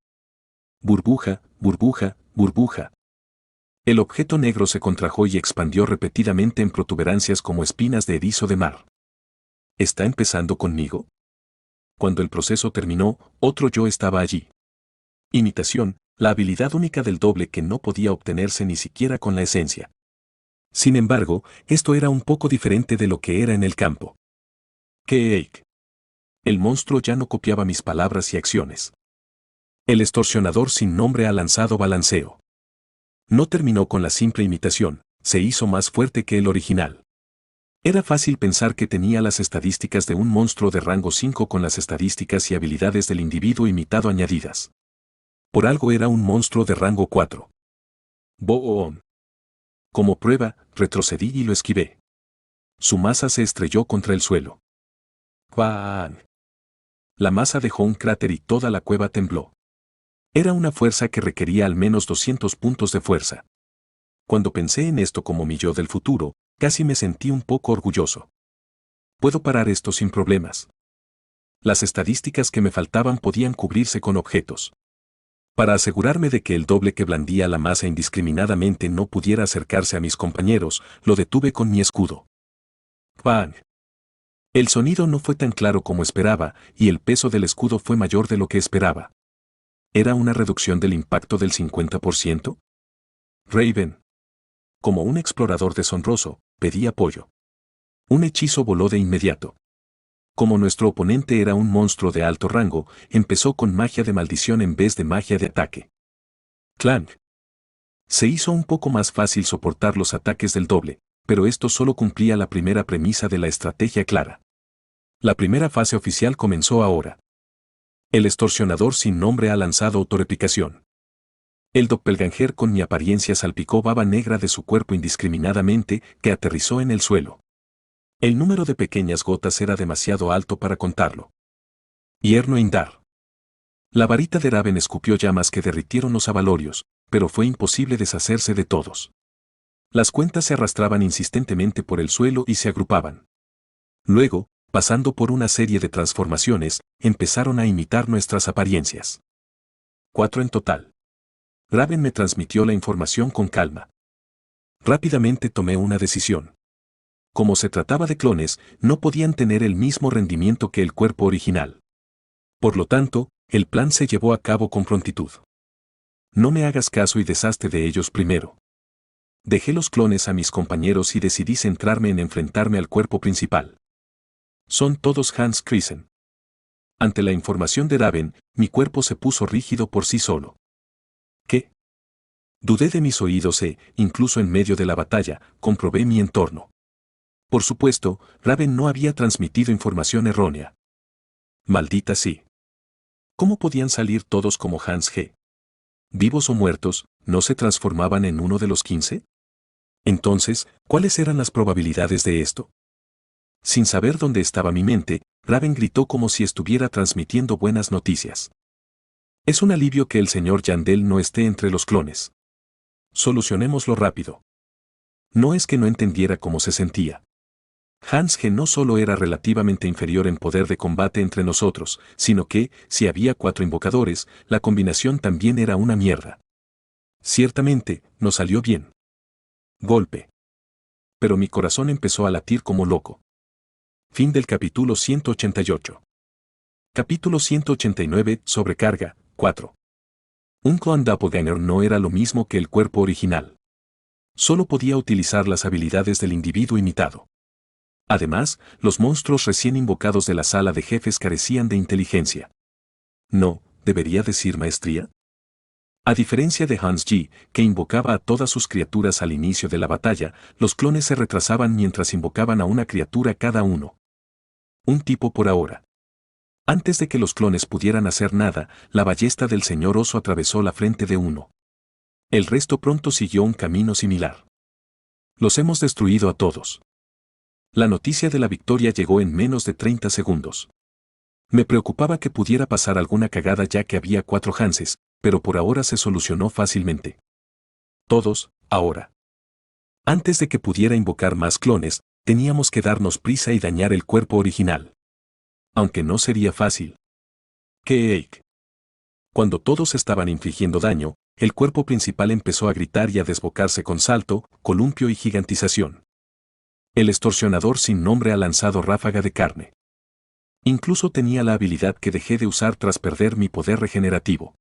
Burbuja, burbuja, burbuja. El objeto negro se contrajo y expandió repetidamente en protuberancias como espinas de erizo de mar. ¿Está empezando conmigo? Cuando el proceso terminó, otro yo estaba allí. Imitación, la habilidad única del doble que no podía obtenerse ni siquiera con la esencia. Sin embargo, esto era un poco diferente de lo que era en el campo. Keik. El monstruo ya no copiaba mis palabras y acciones. El extorsionador sin nombre ha lanzado balanceo. No terminó con la simple imitación, se hizo más fuerte que el original. Era fácil pensar que tenía las estadísticas de un monstruo de rango 5 con las estadísticas y habilidades del individuo imitado añadidas. Por algo era un monstruo de rango 4. Boom. Como prueba, retrocedí y lo esquivé. Su masa se estrelló contra el suelo. ¡Cuán! La masa dejó un cráter y toda la cueva tembló. Era una fuerza que requería al menos 200 puntos de fuerza. Cuando pensé en esto como mi yo del futuro, casi me sentí un poco orgulloso. Puedo parar esto sin problemas. Las estadísticas que me faltaban podían cubrirse con objetos. Para asegurarme de que el doble que blandía la masa indiscriminadamente no pudiera acercarse a mis compañeros, lo detuve con mi escudo. ¡Bang! El sonido no fue tan claro como esperaba, y el peso del escudo fue mayor de lo que esperaba. ¿Era una reducción del impacto del 50%? Raven. Como un explorador deshonroso, pedí apoyo. Un hechizo voló de inmediato. Como nuestro oponente era un monstruo de alto rango, empezó con magia de maldición en vez de magia de ataque. Clank. Se hizo un poco más fácil soportar los ataques del doble, pero esto solo cumplía la primera premisa de la estrategia clara. La primera fase oficial comenzó ahora. El extorsionador sin nombre ha lanzado autorreplicación. El doppelganger con mi apariencia salpicó baba negra de su cuerpo indiscriminadamente, que aterrizó en el suelo. El número de pequeñas gotas era demasiado alto para contarlo. Hierno Indar. La varita de Raven escupió llamas que derritieron los abalorios, pero fue imposible deshacerse de todos. Las cuentas se arrastraban insistentemente por el suelo y se agrupaban. Luego, pasando por una serie de transformaciones, empezaron a imitar nuestras apariencias. 4 en total. Raven me transmitió la información con calma. Rápidamente tomé una decisión. Como se trataba de clones, no podían tener el mismo rendimiento que el cuerpo original. Por lo tanto, el plan se llevó a cabo con prontitud. No me hagas caso y deshazte de ellos primero. Dejé los clones a mis compañeros y decidí centrarme en enfrentarme al cuerpo principal. Son todos Hans Christen. Ante la información de Raven, mi cuerpo se puso rígido por sí solo. ¿Qué? Dudé de mis oídos e, incluso en medio de la batalla, comprobé mi entorno. Por supuesto, Raven no había transmitido información errónea. Maldita sí. ¿Cómo podían salir todos como Hans G? ¿Vivos o muertos, no se transformaban en uno de los 15? Entonces, ¿cuáles eran las probabilidades de esto? Sin saber dónde estaba mi mente, Raven gritó como si estuviera transmitiendo buenas noticias. Es un alivio que el señor Yandel no esté entre los clones. Solucionémoslo rápido. No es que no entendiera cómo se sentía. Hans G no solo era relativamente inferior en poder de combate entre nosotros, sino que, si había 4 invocadores, la combinación también era una mierda. Ciertamente, nos salió bien. Golpe. Pero mi corazón empezó a latir como loco. Fin del capítulo 188. Capítulo 189, Sobrecarga, 4. Un clon doppelganger no era lo mismo que el cuerpo original. Solo podía utilizar las habilidades del individuo imitado. Además, los monstruos recién invocados de la sala de jefes carecían de inteligencia. No, ¿debería decir maestría? A diferencia de Hans G, que invocaba a todas sus criaturas al inicio de la batalla, los clones se retrasaban mientras invocaban a una criatura cada uno. Un tipo por ahora. Antes de que los clones pudieran hacer nada, la ballesta del señor oso atravesó la frente de uno. El resto pronto siguió un camino similar. Los hemos destruido a todos. La noticia de la victoria llegó en menos de 30 segundos. Me preocupaba que pudiera pasar alguna cagada ya que había 4 Hanses, pero por ahora se solucionó fácilmente. Todos, ahora. Antes de que pudiera invocar más clones, teníamos que darnos prisa y dañar el cuerpo original. Aunque no sería fácil. ¡Cake! Cuando todos estaban infligiendo daño, el cuerpo principal empezó a gritar y a desbocarse con salto, columpio y gigantización. El extorsionador sin nombre ha lanzado ráfaga de carne. Incluso tenía la habilidad que dejé de usar tras perder mi poder regenerativo.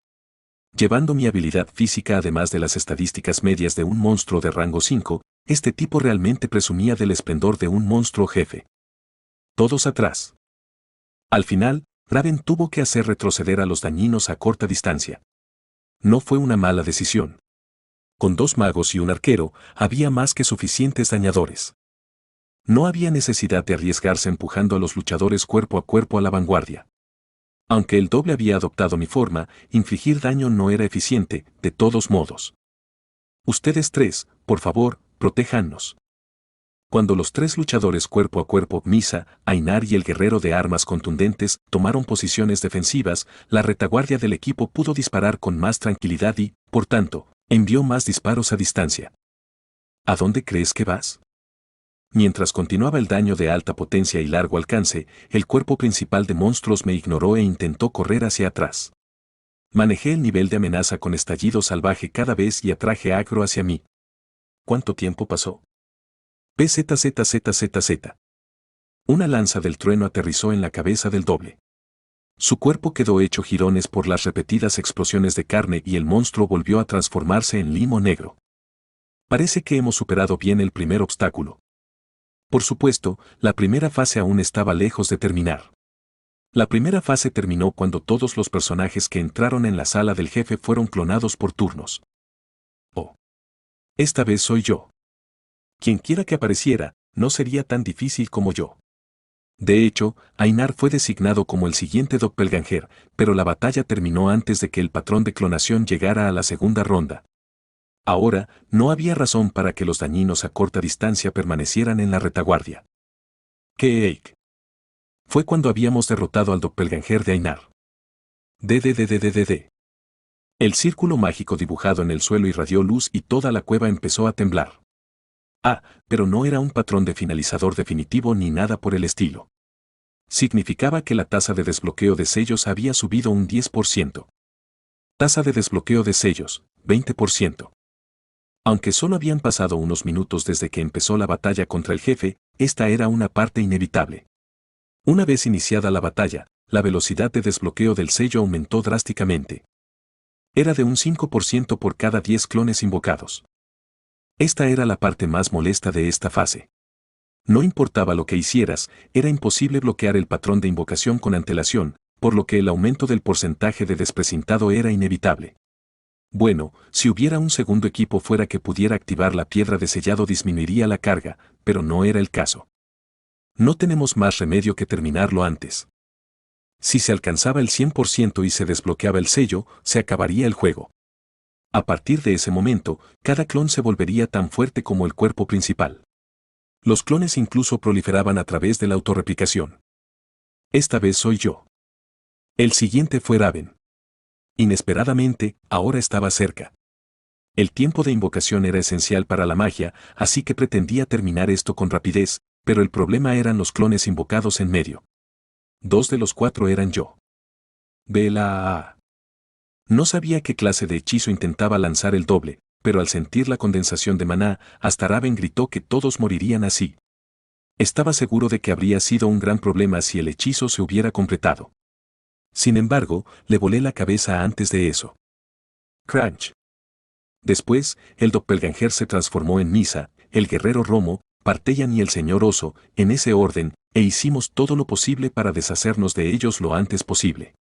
Llevando mi habilidad física además de las estadísticas medias de un monstruo de rango 5, este tipo realmente presumía del esplendor de un monstruo jefe. Todos atrás. Al final, Raven tuvo que hacer retroceder a los dañinos a corta distancia. No fue una mala decisión. Con 2 magos y un arquero, había más que suficientes dañadores. No había necesidad de arriesgarse empujando a los luchadores cuerpo a la vanguardia. Aunque el doble había adoptado mi forma, infligir daño no era eficiente, de todos modos. Ustedes 3, por favor, protéjannos. Cuando los 3 luchadores cuerpo a cuerpo, Misa, Ainar y el guerrero de armas contundentes, tomaron posiciones defensivas, la retaguardia del equipo pudo disparar con más tranquilidad y, por tanto, envió más disparos a distancia. ¿A dónde crees que vas? Mientras continuaba el daño de alta potencia y largo alcance, el cuerpo principal de monstruos me ignoró e intentó correr hacia atrás. Manejé el nivel de amenaza con estallido salvaje cada vez y atraje agro hacia mí. ¿Cuánto tiempo pasó? PZZZZZ. Una lanza del trueno aterrizó en la cabeza del doble. Su cuerpo quedó hecho jirones por las repetidas explosiones de carne y el monstruo volvió a transformarse en limo negro. Parece que hemos superado bien el primer obstáculo. Por supuesto, la primera fase aún estaba lejos de terminar. La primera fase terminó cuando todos los personajes que entraron en la sala del jefe fueron clonados por turnos. Oh. Esta vez soy yo. Quienquiera que apareciera, no sería tan difícil como yo. De hecho, Ainar fue designado como el siguiente doppelganger, pero la batalla terminó antes de que el patrón de clonación llegara a la segunda ronda. Ahora, no había razón para que los dañinos a corta distancia permanecieran en la retaguardia. ¡Cake! Fue cuando habíamos derrotado al doppelganger de Ainar. DDDDDD. El círculo mágico dibujado en el suelo irradió luz y toda la cueva empezó a temblar. Ah, pero no era un patrón de finalizador definitivo ni nada por el estilo. Significaba que la tasa de desbloqueo de sellos había subido un 10%. Tasa de desbloqueo de sellos, 20%. Aunque solo habían pasado unos minutos desde que empezó la batalla contra el jefe, esta era una parte inevitable. Una vez iniciada la batalla, la velocidad de desbloqueo del sello aumentó drásticamente. Era de un 5% por cada 10 clones invocados. Esta era la parte más molesta de esta fase. No importaba lo que hicieras, era imposible bloquear el patrón de invocación con antelación, por lo que el aumento del porcentaje de desprecintado era inevitable. Bueno, si hubiera un segundo equipo fuera que pudiera activar la piedra de sellado disminuiría la carga, pero no era el caso. No tenemos más remedio que terminarlo antes. Si se alcanzaba el 100% y se desbloqueaba el sello, se acabaría el juego. A partir de ese momento, cada clon se volvería tan fuerte como el cuerpo principal. Los clones incluso proliferaban a través de la autorreplicación. Esta vez soy yo. El siguiente fue Raven. Inesperadamente, ahora estaba cerca. El tiempo de invocación era esencial para la magia, así que pretendía terminar esto con rapidez, pero el problema eran los clones invocados en medio. 2 de los 4 eran yo. Vela. No sabía qué clase de hechizo intentaba lanzar el doble, pero al sentir la condensación de maná, hasta Raven gritó que todos morirían así. Estaba seguro de que habría sido un gran problema si el hechizo se hubiera completado. Sin embargo, le volé la cabeza antes de eso. Crunch. Después, el doppelganger se transformó en Misa, el guerrero Romo, Partellan y el señor Oso, en ese orden, e hicimos todo lo posible para deshacernos de ellos lo antes posible.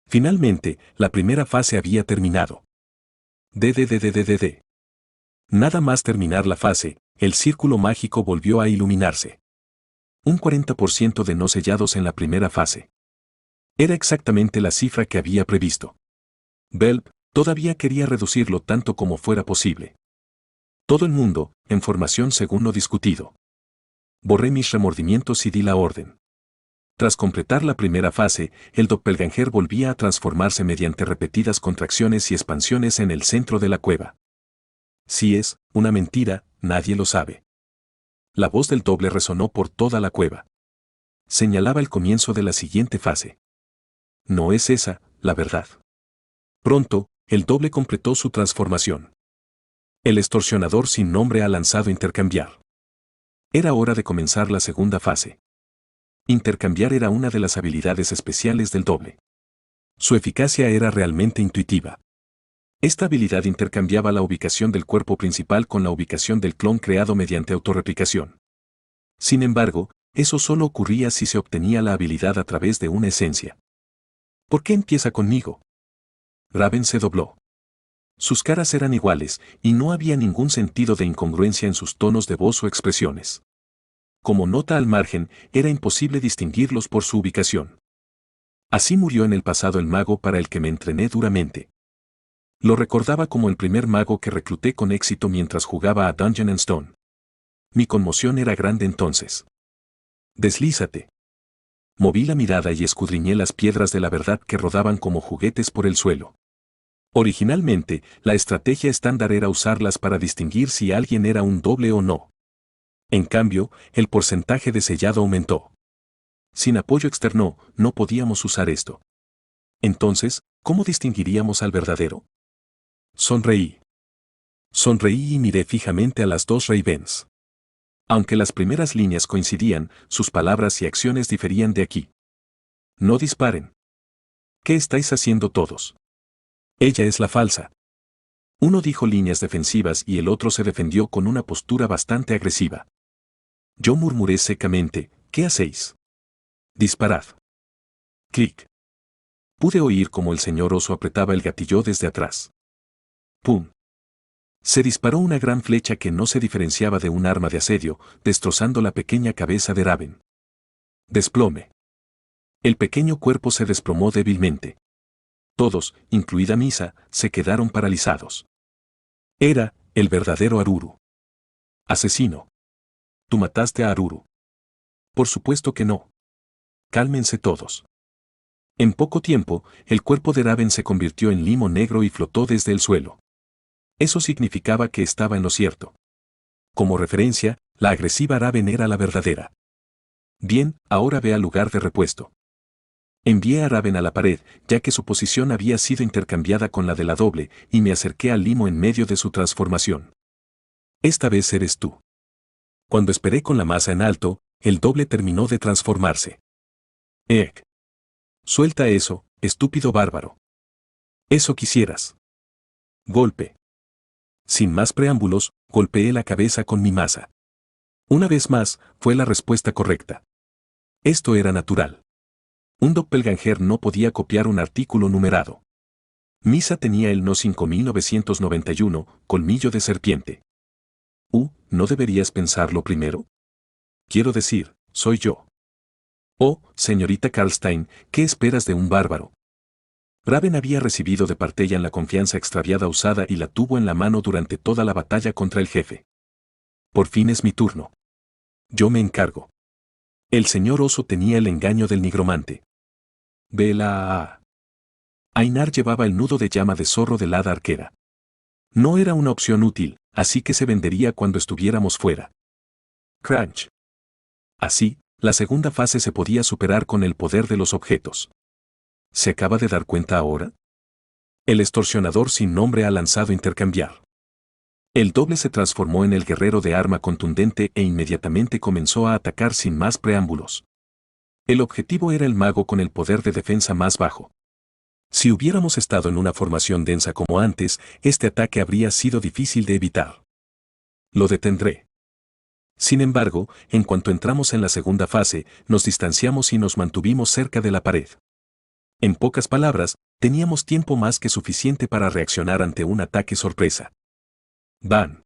Finalmente, la primera fase había terminado. DDDDDD. Nada más terminar la fase, el círculo mágico volvió a iluminarse. Un 40% de no sellados en la primera fase. Era exactamente la cifra que había previsto. Belp todavía quería reducirlo tanto como fuera posible. Todo el mundo, en formación según lo discutido. Borré mis remordimientos y di la orden. Tras completar la primera fase, el doppelganger volvía a transformarse mediante repetidas contracciones y expansiones en el centro de la cueva. Si es una mentira, nadie lo sabe. La voz del doble resonó por toda la cueva. Señalaba el comienzo de la siguiente fase. No es esa, la verdad. Pronto, el doble completó su transformación. El extorsionador sin nombre ha lanzado intercambiar. Era hora de comenzar la segunda fase. Intercambiar era una de las habilidades especiales del doble. Su eficacia era realmente intuitiva. Esta habilidad intercambiaba la ubicación del cuerpo principal con la ubicación del clon creado mediante autorreplicación. Sin embargo, eso solo ocurría si se obtenía la habilidad a través de una esencia. ¿Por qué empieza conmigo? Raven se dobló. Sus caras eran iguales, y no había ningún sentido de incongruencia en sus tonos de voz o expresiones. Como nota al margen, era imposible distinguirlos por su ubicación. Así murió en el pasado el mago para el que me entrené duramente. Lo recordaba como el primer mago que recluté con éxito mientras jugaba a Dungeon and Stone. Mi conmoción era grande entonces. Deslízate. Moví la mirada y escudriñé las piedras de la verdad que rodaban como juguetes por el suelo. Originalmente, la estrategia estándar era usarlas para distinguir si alguien era un doble o no. En cambio, el porcentaje de sellado aumentó. Sin apoyo externo, no podíamos usar esto. Entonces, ¿cómo distinguiríamos al verdadero? Sonreí. Sonreí y miré fijamente a las dos Ravens. Aunque las primeras líneas coincidían, sus palabras y acciones diferían de aquí. No disparen. ¿Qué estáis haciendo todos? Ella es la falsa. Uno dijo líneas defensivas y el otro se defendió con una postura bastante agresiva. Yo murmuré secamente, ¿qué hacéis? Disparad. Clic. Pude oír cómo el señor oso apretaba el gatillo desde atrás. ¡Pum! Se disparó una gran flecha que no se diferenciaba de un arma de asedio, destrozando la pequeña cabeza de Raven. Desplome. El pequeño cuerpo se desplomó débilmente. Todos, incluida Misa, se quedaron paralizados. Era el verdadero Aruru. Asesino. ¿Tú mataste a Aruru? Por supuesto que no. Cálmense todos. En poco tiempo, el cuerpo de Raven se convirtió en limo negro y flotó desde el suelo. Eso significaba que estaba en lo cierto. Como referencia, la agresiva Raven era la verdadera. Bien, ahora ve al lugar de repuesto. Envié a Raven a la pared, ya que su posición había sido intercambiada con la de la doble, y me acerqué al limo en medio de su transformación. Esta vez eres tú. Cuando esperé con la masa en alto, el doble terminó de transformarse. Suelta eso, estúpido bárbaro. Eso quisieras. Golpe. Sin más preámbulos, golpeé la cabeza con mi masa. Una vez más, fue la respuesta correcta. Esto era natural. Un doppelganger no podía copiar un artículo numerado. Misa tenía el No 5991, colmillo de serpiente. ¿No deberías pensarlo primero? Quiero decir, soy yo. Oh, señorita Karlstein, ¿qué esperas de un bárbaro? Raven había recibido de Partellan la confianza extraviada usada y la tuvo en la mano durante toda la batalla contra el jefe. Por fin es mi turno. Yo me encargo. El señor oso tenía el engaño del nigromante. Vela. Ainar llevaba el nudo de llama de zorro del hada arquera. No era una opción útil, así que se vendería cuando estuviéramos fuera. Crunch. Así, la segunda fase se podía superar con el poder de los objetos. ¿Se acaba de dar cuenta ahora? El extorsionador sin nombre ha lanzado intercambiar. El doble se transformó en el guerrero de arma contundente e inmediatamente comenzó a atacar sin más preámbulos. El objetivo era el mago con el poder de defensa más bajo. Si hubiéramos estado en una formación densa como antes, este ataque habría sido difícil de evitar. Lo detendré. Sin embargo, en cuanto entramos en la segunda fase, nos distanciamos y nos mantuvimos cerca de la pared. En pocas palabras, teníamos tiempo más que suficiente para reaccionar ante un ataque sorpresa. ¡Ban!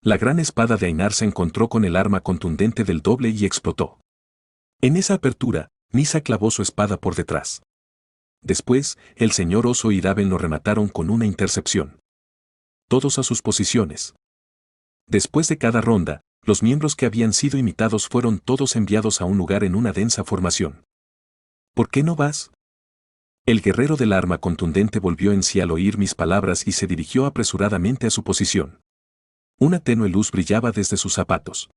La gran espada de Ainar se encontró con el arma contundente del doble y explotó. En esa apertura, Misa clavó su espada por detrás. Después, el señor oso y Raven lo remataron con una intercepción. Todos a sus posiciones. Después de cada ronda, los miembros que habían sido imitados fueron todos enviados a un lugar en una densa formación. ¿Por qué no vas? El guerrero del arma contundente volvió en sí al oír mis palabras y se dirigió apresuradamente a su posición. Una tenue luz brillaba desde sus zapatos.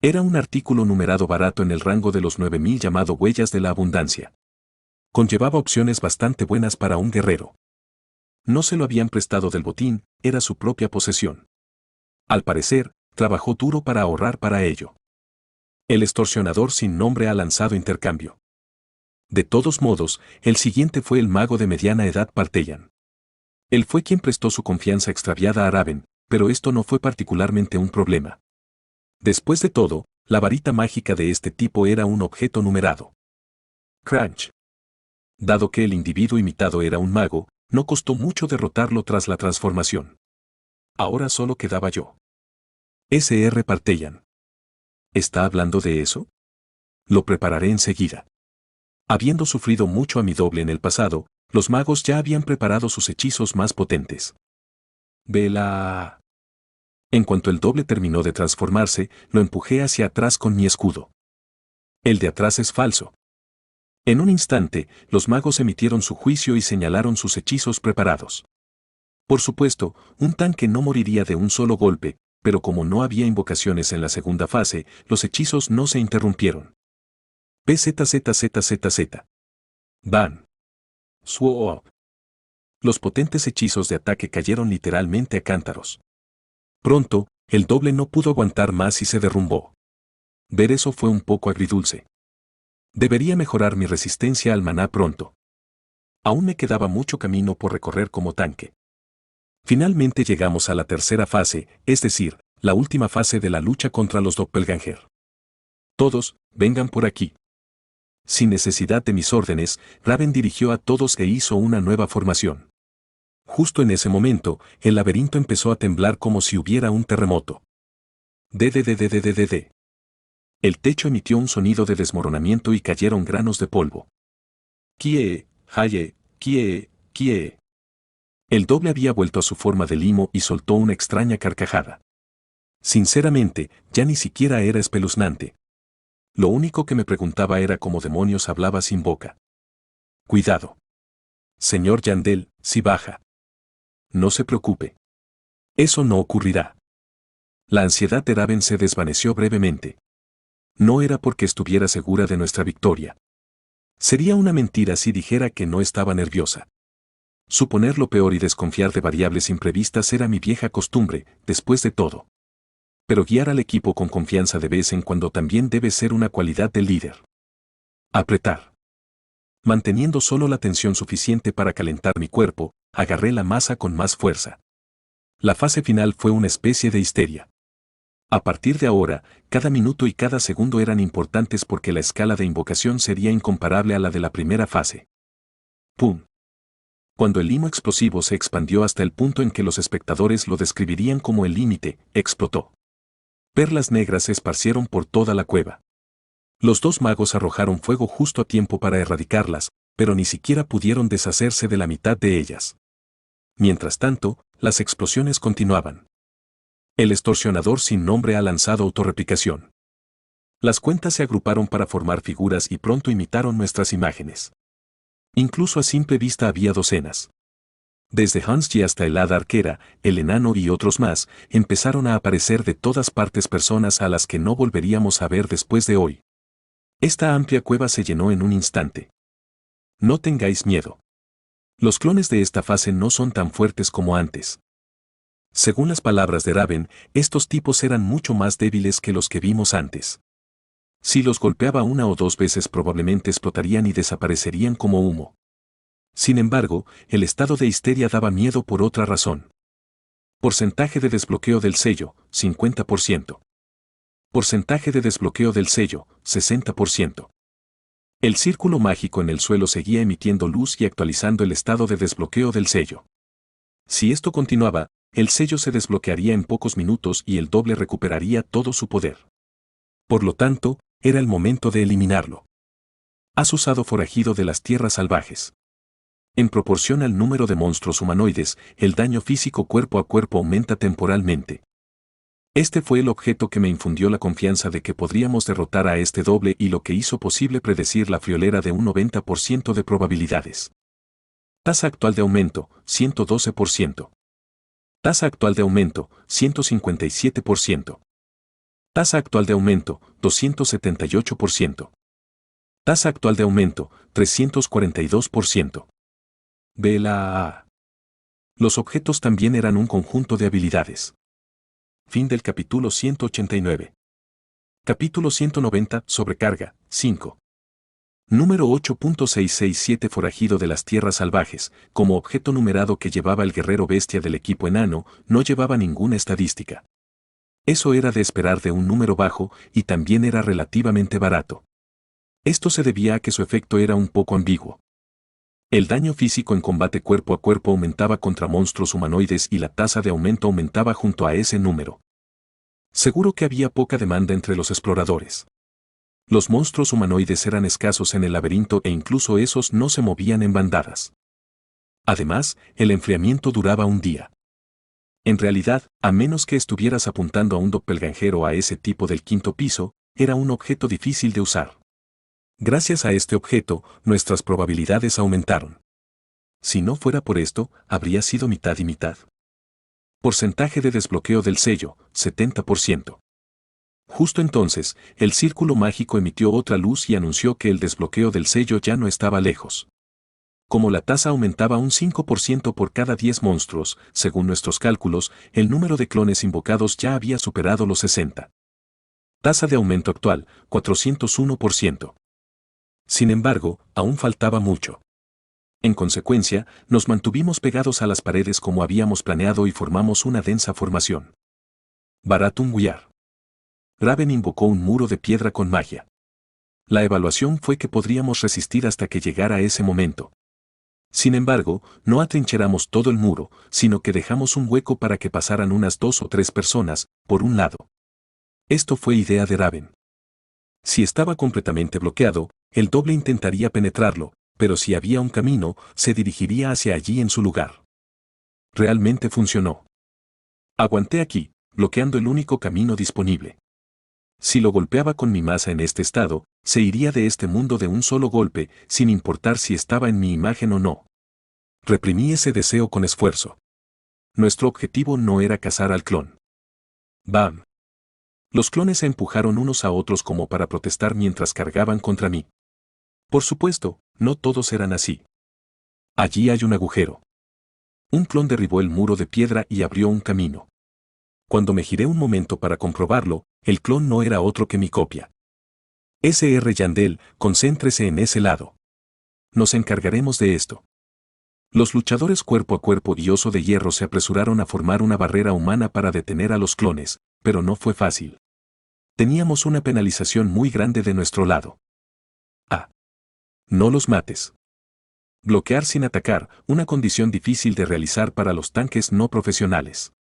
Era un artículo numerado barato en el rango de los 9000 llamado Huellas de la Abundancia. Conllevaba opciones bastante buenas para un guerrero. No se lo habían prestado del botín, era su propia posesión. Al parecer, trabajó duro para ahorrar para ello. El extorsionador sin nombre ha lanzado intercambio. De todos modos, el siguiente fue el mago de mediana edad Parteyan. Él fue quien prestó su confianza extraviada a Raven, pero esto no fue particularmente un problema. Después de todo, la varita mágica de este tipo era un objeto numerado. Crunch. Dado que el individuo imitado era un mago, no costó mucho derrotarlo tras la transformación. Ahora solo quedaba yo. Sr. Parteyan. ¿Está hablando de eso? Lo prepararé enseguida. Habiendo sufrido mucho a mi doble en el pasado, los magos ya habían preparado sus hechizos más potentes. Vela. En cuanto el doble terminó de transformarse, lo empujé hacia atrás con mi escudo. El de atrás es falso. En un instante, los magos emitieron su juicio y señalaron sus hechizos preparados. Por supuesto, un tanque no moriría de un solo golpe, pero como no había invocaciones en la segunda fase, los hechizos no se interrumpieron. PZZZZZ. Ban. Swap. Los potentes hechizos de ataque cayeron literalmente a cántaros. Pronto, el doble no pudo aguantar más y se derrumbó. Ver eso fue un poco agridulce. Debería mejorar mi resistencia al maná pronto. Aún me quedaba mucho camino por recorrer como tanque. Finalmente llegamos a la tercera fase, es decir, la última fase de la lucha contra los Doppelganger. Todos, vengan por aquí. Sin necesidad de mis órdenes, Raven dirigió a todos e hizo una nueva formación. Justo en ese momento, el laberinto empezó a temblar como si hubiera un terremoto. De. El techo emitió un sonido de desmoronamiento y cayeron granos de polvo. Kie, haye, kie. El doble había vuelto a su forma de limo y soltó una extraña carcajada. Sinceramente, ya ni siquiera era espeluznante. Lo único que me preguntaba era cómo demonios hablaba sin boca. Cuidado. Señor Yandel, si baja. No se preocupe. Eso no ocurrirá. La ansiedad de Raven se desvaneció brevemente. No era porque estuviera segura de nuestra victoria. Sería una mentira si dijera que no estaba nerviosa. Suponer lo peor y desconfiar de variables imprevistas era mi vieja costumbre, después de todo. Pero guiar al equipo con confianza de vez en cuando también debe ser una cualidad del líder. Apretar. Manteniendo solo la tensión suficiente para calentar mi cuerpo, agarré la masa con más fuerza. La fase final fue una especie de histeria. A partir de ahora, cada minuto y cada segundo eran importantes porque la escala de invocación sería incomparable a la de la primera fase. ¡Pum! Cuando el limo explosivo se expandió hasta el punto en que los espectadores lo describirían como el límite, explotó. Perlas negras se esparcieron por toda la cueva. Los dos magos arrojaron fuego justo a tiempo para erradicarlas, pero ni siquiera pudieron deshacerse de la mitad de ellas. Mientras tanto, las explosiones continuaban. El extorsionador sin nombre ha lanzado autorreplicación. Las cuentas se agruparon para formar figuras y pronto imitaron nuestras imágenes. Incluso a simple vista había docenas. Desde Hansji hasta el hada arquera, el enano y otros más, empezaron a aparecer de todas partes personas a las que no volveríamos a ver después de hoy. Esta amplia cueva se llenó en un instante. No tengáis miedo. Los clones de esta fase no son tan fuertes como antes. Según las palabras de Raven, estos tipos eran mucho más débiles que los que vimos antes. Si los golpeaba una o dos veces probablemente explotarían y desaparecerían como humo. Sin embargo, el estado de histeria daba miedo por otra razón. Porcentaje de desbloqueo del sello, 50%. Porcentaje de desbloqueo del sello, 60%. El círculo mágico en el suelo seguía emitiendo luz y actualizando el estado de desbloqueo del sello. Si esto continuaba, el sello se desbloquearía en pocos minutos y el doble recuperaría todo su poder. Por lo tanto, era el momento de eliminarlo. Has usado forajido de las tierras salvajes. En proporción al número de monstruos humanoides, el daño físico cuerpo a cuerpo aumenta temporalmente. Este fue el objeto que me infundió la confianza de que podríamos derrotar a este doble y lo que hizo posible predecir la friolera de un 90% de probabilidades. Tasa actual de aumento, 112%. Tasa actual de aumento, 157%. Tasa actual de aumento, 278%. Tasa actual de aumento, 342%. Ve la A. Los objetos también eran un conjunto de habilidades. Fin del capítulo 189. Capítulo 190, sobrecarga, 5. Número 8.667 Forajido de las tierras salvajes, como objeto numerado que llevaba el guerrero bestia del equipo enano, no llevaba ninguna estadística. Eso era de esperar de un número bajo y también era relativamente barato. Esto se debía a que su efecto era un poco ambiguo. El daño físico en combate cuerpo a cuerpo aumentaba contra monstruos humanoides y la tasa de aumento aumentaba junto a ese número. Seguro que había poca demanda entre los exploradores. Los monstruos humanoides eran escasos en el laberinto e incluso esos no se movían en bandadas. Además, el enfriamiento duraba un día. En realidad, a menos que estuvieras apuntando a un doppelganger o a ese tipo del quinto piso, era un objeto difícil de usar. Gracias a este objeto, nuestras probabilidades aumentaron. Si no fuera por esto, habría sido mitad y mitad. Porcentaje de desbloqueo del sello, 70%. Justo entonces, el círculo mágico emitió otra luz y anunció que el desbloqueo del sello ya no estaba lejos. Como la tasa aumentaba un 5% por cada 10 monstruos, según nuestros cálculos, el número de clones invocados ya había superado los 60. Tasa de aumento actual, 401%. Sin embargo, aún faltaba mucho. En consecuencia, nos mantuvimos pegados a las paredes como habíamos planeado y formamos una densa formación. Baratum Guiar. Raven invocó un muro de piedra con magia. La evaluación fue que podríamos resistir hasta que llegara ese momento. Sin embargo, no atrincheramos todo el muro, sino que dejamos un hueco para que pasaran unas 2 o 3 personas, por un lado. Esto fue idea de Raven. Si estaba completamente bloqueado, el doble intentaría penetrarlo, pero si había un camino, se dirigiría hacia allí en su lugar. Realmente funcionó. Aguanté aquí, bloqueando el único camino disponible. Si lo golpeaba con mi masa en este estado, se iría de este mundo de un solo golpe, sin importar si estaba en mi imagen o no. Reprimí ese deseo con esfuerzo. Nuestro objetivo no era cazar al clon. ¡Bam! Los clones se empujaron unos a otros como para protestar mientras cargaban contra mí. Por supuesto, no todos eran así. Allí hay un agujero. Un clon derribó el muro de piedra y abrió un camino. Cuando me giré un momento para comprobarlo, el clon no era otro que mi copia. Sr. Yandel, concéntrese en ese lado. Nos encargaremos de esto. Los luchadores cuerpo a cuerpo y Oso de Hierro se apresuraron a formar una barrera humana para detener a los clones, pero no fue fácil. Teníamos una penalización muy grande de nuestro lado. Ah. No los mates. Bloquear sin atacar, una condición difícil de realizar para los tanques no profesionales.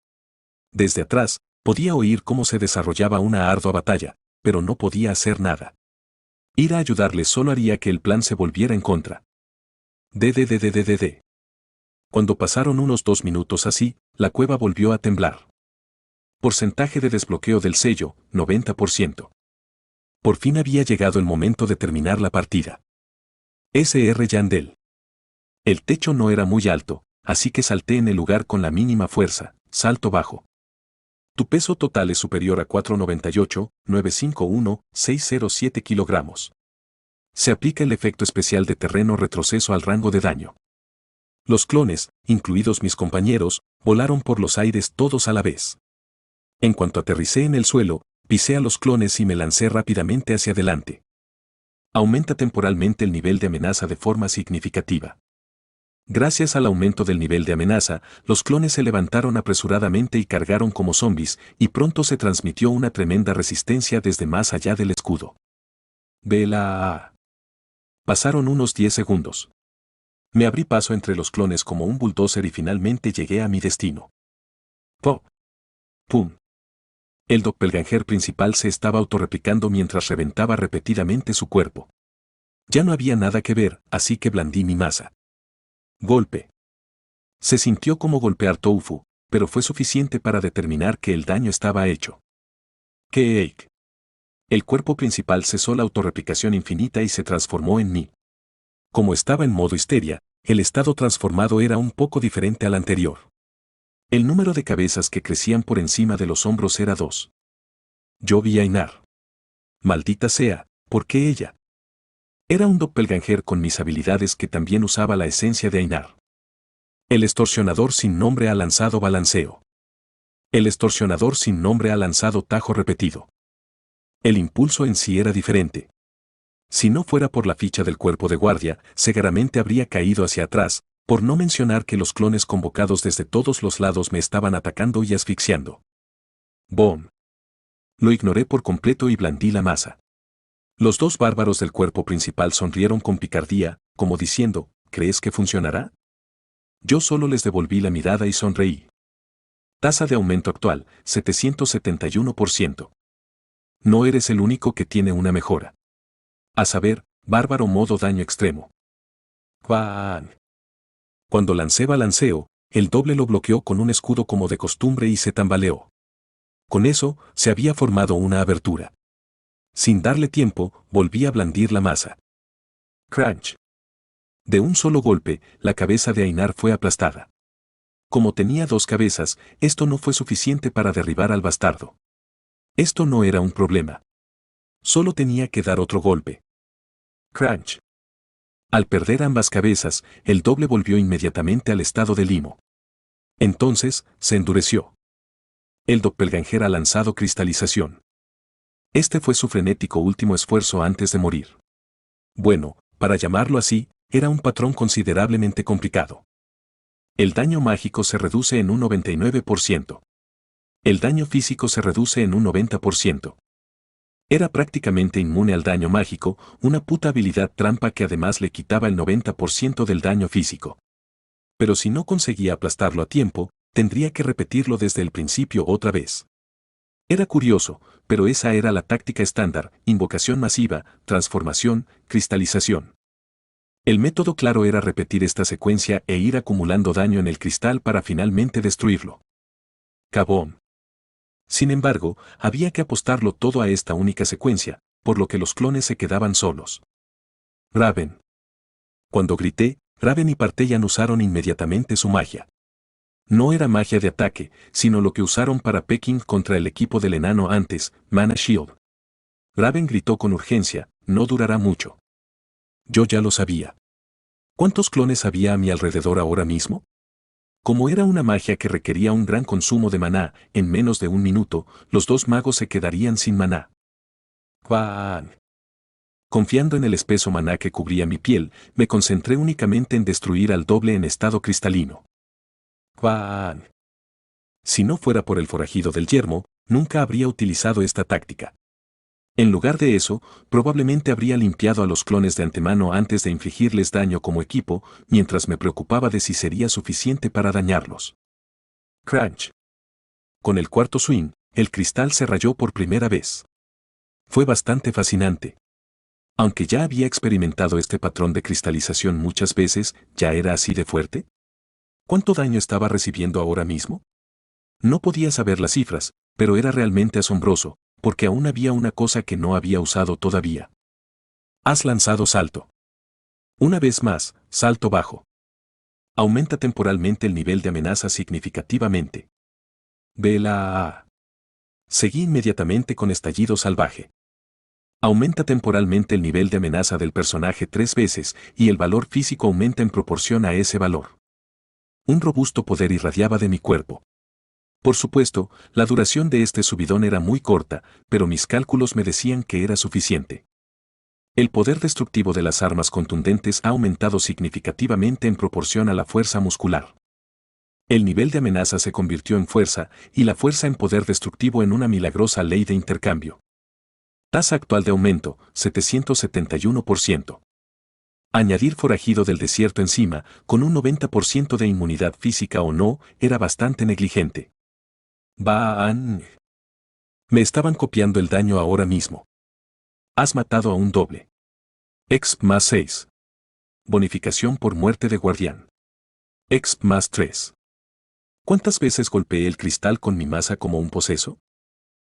Desde atrás, podía oír cómo se desarrollaba una ardua batalla, pero no podía hacer nada. Ir a ayudarles solo haría que el plan se volviera en contra. Cuando pasaron unos 2 minutos así, la cueva volvió a temblar. Porcentaje de desbloqueo del sello, 90%. Por fin había llegado el momento de terminar la partida. Sr. Yandel. El techo no era muy alto, así que salté en el lugar con la mínima fuerza, salto bajo. Tu peso total es superior a 498, 951, 607 kilogramos. Se aplica el efecto especial de terreno retroceso al rango de daño. Los clones, incluidos mis compañeros, volaron por los aires todos a la vez. En cuanto aterricé en el suelo, pisé a los clones y me lancé rápidamente hacia adelante. Aumenta temporalmente el nivel de amenaza de forma significativa. Gracias al aumento del nivel de amenaza, los clones se levantaron apresuradamente y cargaron como zombies, y pronto se transmitió una tremenda resistencia desde más allá del escudo. Vela. Pasaron unos 10 segundos. Me abrí paso entre los clones como un bulldozer y finalmente llegué a mi destino. ¡Pop! ¡Pum! El doppelganger principal se estaba autorreplicando mientras reventaba repetidamente su cuerpo. Ya no había nada que ver, así que blandí mi masa. Golpe. Se sintió como golpear tofu, pero fue suficiente para determinar que el daño estaba hecho. Cake. El cuerpo principal cesó la autorreplicación infinita y se transformó en mí. Como estaba en modo histeria, el estado transformado era un poco diferente al anterior. El número de cabezas que crecían por encima de los hombros era 2. Yo vi a Einar. Maldita sea, ¿por qué ella? Era un doppelganger con mis habilidades que también usaba la esencia de Einar. El extorsionador sin nombre ha lanzado balanceo. El extorsionador sin nombre ha lanzado tajo repetido. El impulso en sí era diferente. Si no fuera por la ficha del cuerpo de guardia, seguramente habría caído hacia atrás, por no mencionar que los clones convocados desde todos los lados me estaban atacando y asfixiando. ¡Boom! Lo ignoré por completo y blandí la masa. Los dos bárbaros del cuerpo principal sonrieron con picardía, como diciendo, ¿crees que funcionará? Yo solo les devolví la mirada y sonreí. Tasa de aumento actual, 771%. No eres el único que tiene una mejora. A saber, bárbaro modo daño extremo. ¡Juan! Cuando lancé balanceo, el doble lo bloqueó con un escudo como de costumbre y se tambaleó. Con eso, se había formado una abertura. Sin darle tiempo, volví a blandir la masa. Crunch. De un solo golpe, la cabeza de Einar fue aplastada. Como tenía 2 cabezas, esto no fue suficiente para derribar al bastardo. Esto no era un problema. Solo tenía que dar otro golpe. Crunch. Al perder ambas cabezas, el doble volvió inmediatamente al estado de limo. Entonces, se endureció. El doppelganger ha lanzado cristalización. Este fue su frenético último esfuerzo antes de morir. Bueno, para llamarlo así, era un patrón considerablemente complicado. El daño mágico se reduce en un 99%. El daño físico se reduce en un 90%. Era prácticamente inmune al daño mágico, una puta habilidad trampa que además le quitaba el 90% del daño físico. Pero si no conseguía aplastarlo a tiempo, tendría que repetirlo desde el principio otra vez. Era curioso, pero esa era la táctica estándar: invocación masiva, transformación, cristalización. El método claro era repetir esta secuencia e ir acumulando daño en el cristal para finalmente destruirlo. Cabón. Sin embargo, había que apostarlo todo a esta única secuencia, por lo que los clones se quedaban solos. Raven. Cuando grité, Raven y Partellan usaron inmediatamente su magia. No era magia de ataque, sino lo que usaron para Peking contra el equipo del enano antes, Mana Shield. Raven gritó con urgencia, no durará mucho. Yo ya lo sabía. ¿Cuántos clones había a mi alrededor ahora mismo? Como era una magia que requería un gran consumo de maná, en menos de 1 minuto, los 2 magos se quedarían sin maná. ¡Juan! Confiando en el espeso maná que cubría mi piel, me concentré únicamente en destruir al doble en estado cristalino. ¡Juan! Si no fuera por el forajido del yermo, nunca habría utilizado esta táctica. En lugar de eso, probablemente habría limpiado a los clones de antemano antes de infligirles daño como equipo, mientras me preocupaba de si sería suficiente para dañarlos. Crunch. Con el cuarto swing, el cristal se rayó por primera vez. Fue bastante fascinante. Aunque ya había experimentado este patrón de cristalización muchas veces, ¿ya era así de fuerte? ¿Cuánto daño estaba recibiendo ahora mismo? No podía saber las cifras, pero era realmente asombroso, porque aún había una cosa que no había usado todavía. Has lanzado salto. Una vez más, salto bajo. Aumenta temporalmente el nivel de amenaza significativamente. Vela. Seguí inmediatamente con estallido salvaje. Aumenta temporalmente el nivel de amenaza del personaje 3 veces y el valor físico aumenta en proporción a ese valor. Un robusto poder irradiaba de mi cuerpo. Por supuesto, la duración de este subidón era muy corta, pero mis cálculos me decían que era suficiente. El poder destructivo de las armas contundentes ha aumentado significativamente en proporción a la fuerza muscular. El nivel de amenaza se convirtió en fuerza, y la fuerza en poder destructivo en una milagrosa ley de intercambio. Tasa actual de aumento, 771%. Añadir forajido del desierto encima, con un 90% de inmunidad física o no, era bastante negligente. Van. Me estaban copiando el daño ahora mismo. Has matado a un doble. Exp más 6. Bonificación por muerte de guardián. Exp más 3. ¿Cuántas veces golpeé el cristal con mi masa como un poseso?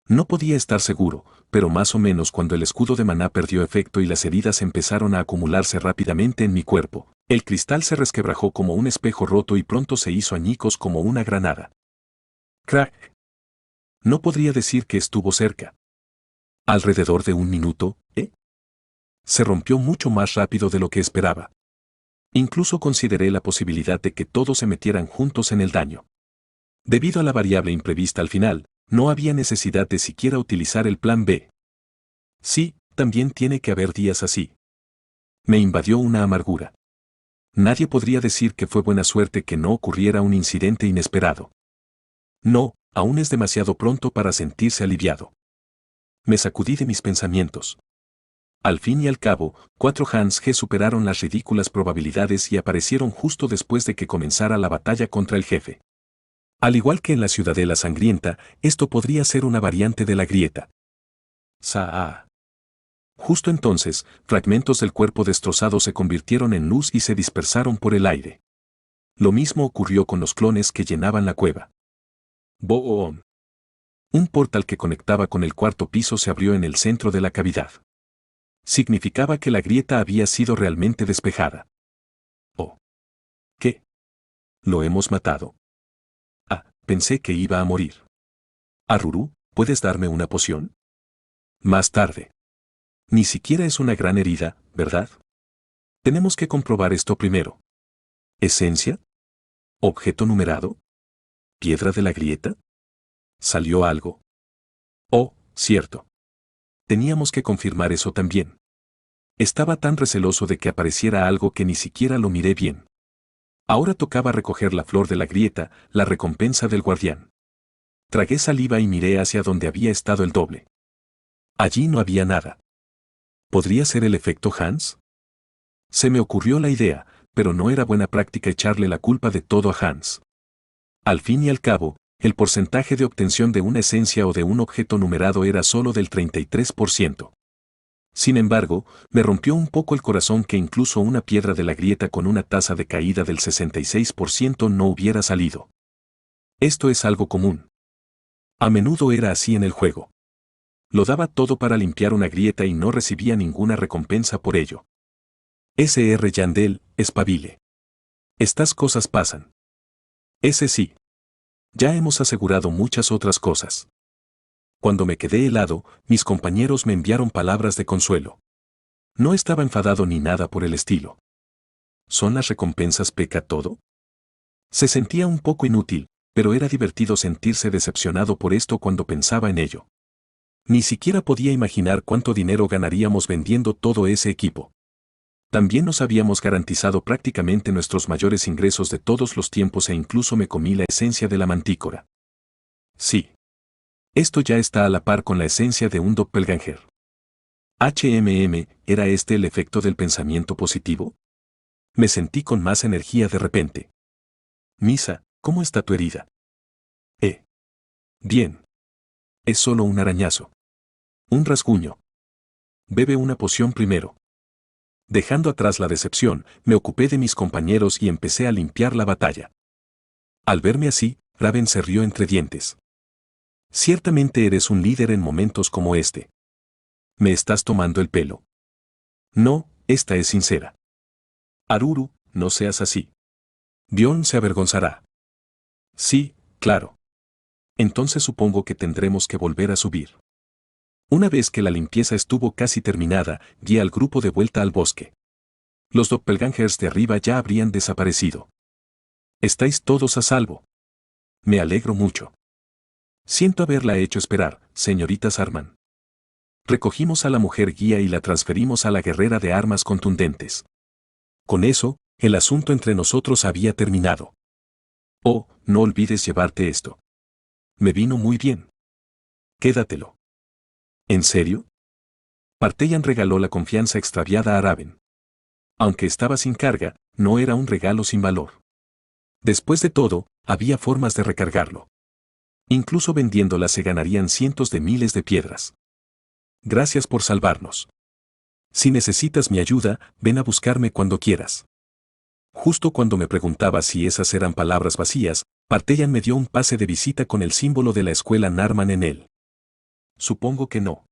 No podía estar seguro, pero más o menos cuando el escudo de maná perdió efecto y las heridas empezaron a acumularse rápidamente en mi cuerpo, el cristal se resquebrajó como un espejo roto y pronto se hizo añicos como una granada. ¡Crack! No podría decir que estuvo cerca. Alrededor de un minuto, ¿eh? Se rompió mucho más rápido de lo que esperaba. Incluso consideré la posibilidad de que todos se metieran juntos en el daño. Debido a la variable imprevista al final, no había necesidad de siquiera utilizar el plan B. Sí, también tiene que haber días así. Me invadió una amargura. Nadie podría decir que fue buena suerte que no ocurriera un incidente inesperado. No, aún es demasiado pronto para sentirse aliviado. Me sacudí de mis pensamientos. Al fin y al cabo, 4 Hans G superaron las ridículas probabilidades y aparecieron justo después de que comenzara la batalla contra el jefe. Al igual que en la Ciudadela Sangrienta, esto podría ser una variante de la grieta. Saa. Justo entonces, fragmentos del cuerpo destrozado se convirtieron en luz y se dispersaron por el aire. Lo mismo ocurrió con los clones que llenaban la cueva. Boom. Un portal que conectaba con el cuarto piso se abrió en el centro de la cavidad. Significaba que la grieta había sido realmente despejada. ¿Oh? ¿Qué? ¿Lo hemos matado? Ah, pensé que iba a morir. Aruru, ¿puedes darme una poción? Más tarde. Ni siquiera es una gran herida, ¿verdad? Tenemos que comprobar esto primero. ¿Esencia? ¿Objeto numerado? ¿Piedra de la grieta? ¿Salió algo? Oh, cierto. Teníamos que confirmar eso también. Estaba tan receloso de que apareciera algo que ni siquiera lo miré bien. Ahora tocaba recoger la flor de la grieta, la recompensa del guardián. Tragué saliva y miré hacia donde había estado el doble. Allí no había nada. ¿Podría ser el efecto Hans? Se me ocurrió la idea, pero no era buena práctica echarle la culpa de todo a Hans. Al fin y al cabo, el porcentaje de obtención de una esencia o de un objeto numerado era solo del 33%. Sin embargo, me rompió un poco el corazón que incluso una piedra de la grieta con una tasa de caída del 66% no hubiera salido. Esto es algo común. A menudo era así en el juego. Lo daba todo para limpiar una grieta y no recibía ninguna recompensa por ello. S.R. Yandel, espabile. Estas cosas pasan. Ese sí. Ya hemos asegurado muchas otras cosas. Cuando me quedé helado, mis compañeros me enviaron palabras de consuelo. No estaba enfadado ni nada por el estilo. ¿Son las recompensas peca todo? Se sentía un poco inútil, pero era divertido sentirse decepcionado por esto cuando pensaba en ello. Ni siquiera podía imaginar cuánto dinero ganaríamos vendiendo todo ese equipo. También nos habíamos garantizado prácticamente nuestros mayores ingresos de todos los tiempos e incluso me comí la esencia de la mantícora. Sí. Esto ya está a la par con la esencia de un doppelganger. ¿¿Era este el efecto del pensamiento positivo? Me sentí con más energía de repente. Misa, ¿cómo está tu herida? Bien. Es solo un arañazo. Un rasguño. Bebe una poción primero. Dejando atrás la decepción, me ocupé de mis compañeros y empecé a limpiar la batalla. Al verme así, Raven se rió entre dientes. Ciertamente eres un líder en momentos como este. ¿Me estás tomando el pelo? No, esta es sincera. Aruru, no seas así. Dion se avergonzará. Sí, claro. Entonces supongo que tendremos que volver a subir. Una vez que la limpieza estuvo casi terminada, guié al grupo de vuelta al bosque. Los doppelgangers de arriba ya habrían desaparecido. Estáis todos a salvo. Me alegro mucho. Siento haberla hecho esperar, señorita Sarman. Recogimos a la mujer guía y la transferimos a la guerrera de armas contundentes. Con eso, el asunto entre nosotros había terminado. Oh, no olvides llevarte esto. Me vino muy bien. Quédatelo. ¿En serio? Partellan regaló la confianza extraviada a Raven. Aunque estaba sin carga, no era un regalo sin valor. Después de todo, había formas de recargarlo. Incluso vendiéndola se ganarían cientos de miles de piedras. Gracias por salvarnos. Si necesitas mi ayuda, ven a buscarme cuando quieras. Justo cuando me preguntaba si esas eran palabras vacías, Partellan me dio un pase de visita con el símbolo de la escuela Narman en él. Supongo que no.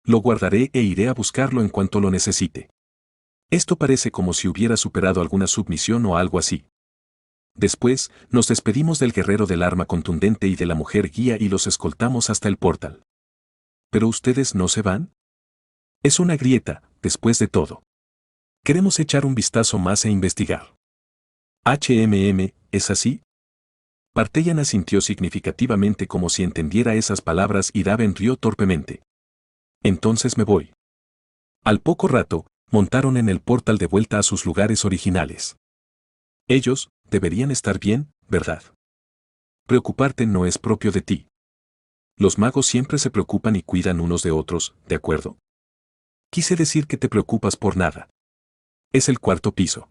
Lo guardaré e iré a buscarlo en cuanto lo necesite. Esto parece como si hubiera superado alguna submisión o algo así. Después, nos despedimos del guerrero del arma contundente y de la mujer guía y los escoltamos hasta el portal. ¿Pero ustedes no se van? Es una grieta, después de todo. Queremos echar un vistazo más e investigar. ¿Es así? Partellan asintió significativamente como si entendiera esas palabras y Daven rió torpemente. Entonces me voy. Al poco rato, montaron en el portal de vuelta a sus lugares originales. Ellos, deberían estar bien, ¿verdad? Preocuparte no es propio de ti. Los magos siempre se preocupan y cuidan unos de otros, ¿de acuerdo? Quise decir que te preocupas por nada. Es el cuarto piso.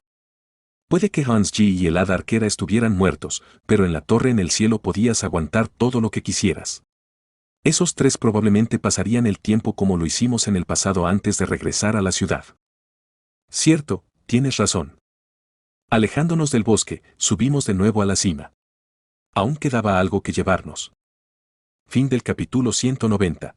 Puede que Hans G y el hada arquera estuvieran muertos, pero en la torre en el cielo podías aguantar todo lo que quisieras. Esos tres probablemente pasarían el tiempo como lo hicimos en el pasado antes de regresar a la ciudad. Cierto, tienes razón. Alejándonos del bosque, subimos de nuevo a la cima. Aún quedaba algo que llevarnos. Fin del capítulo 190.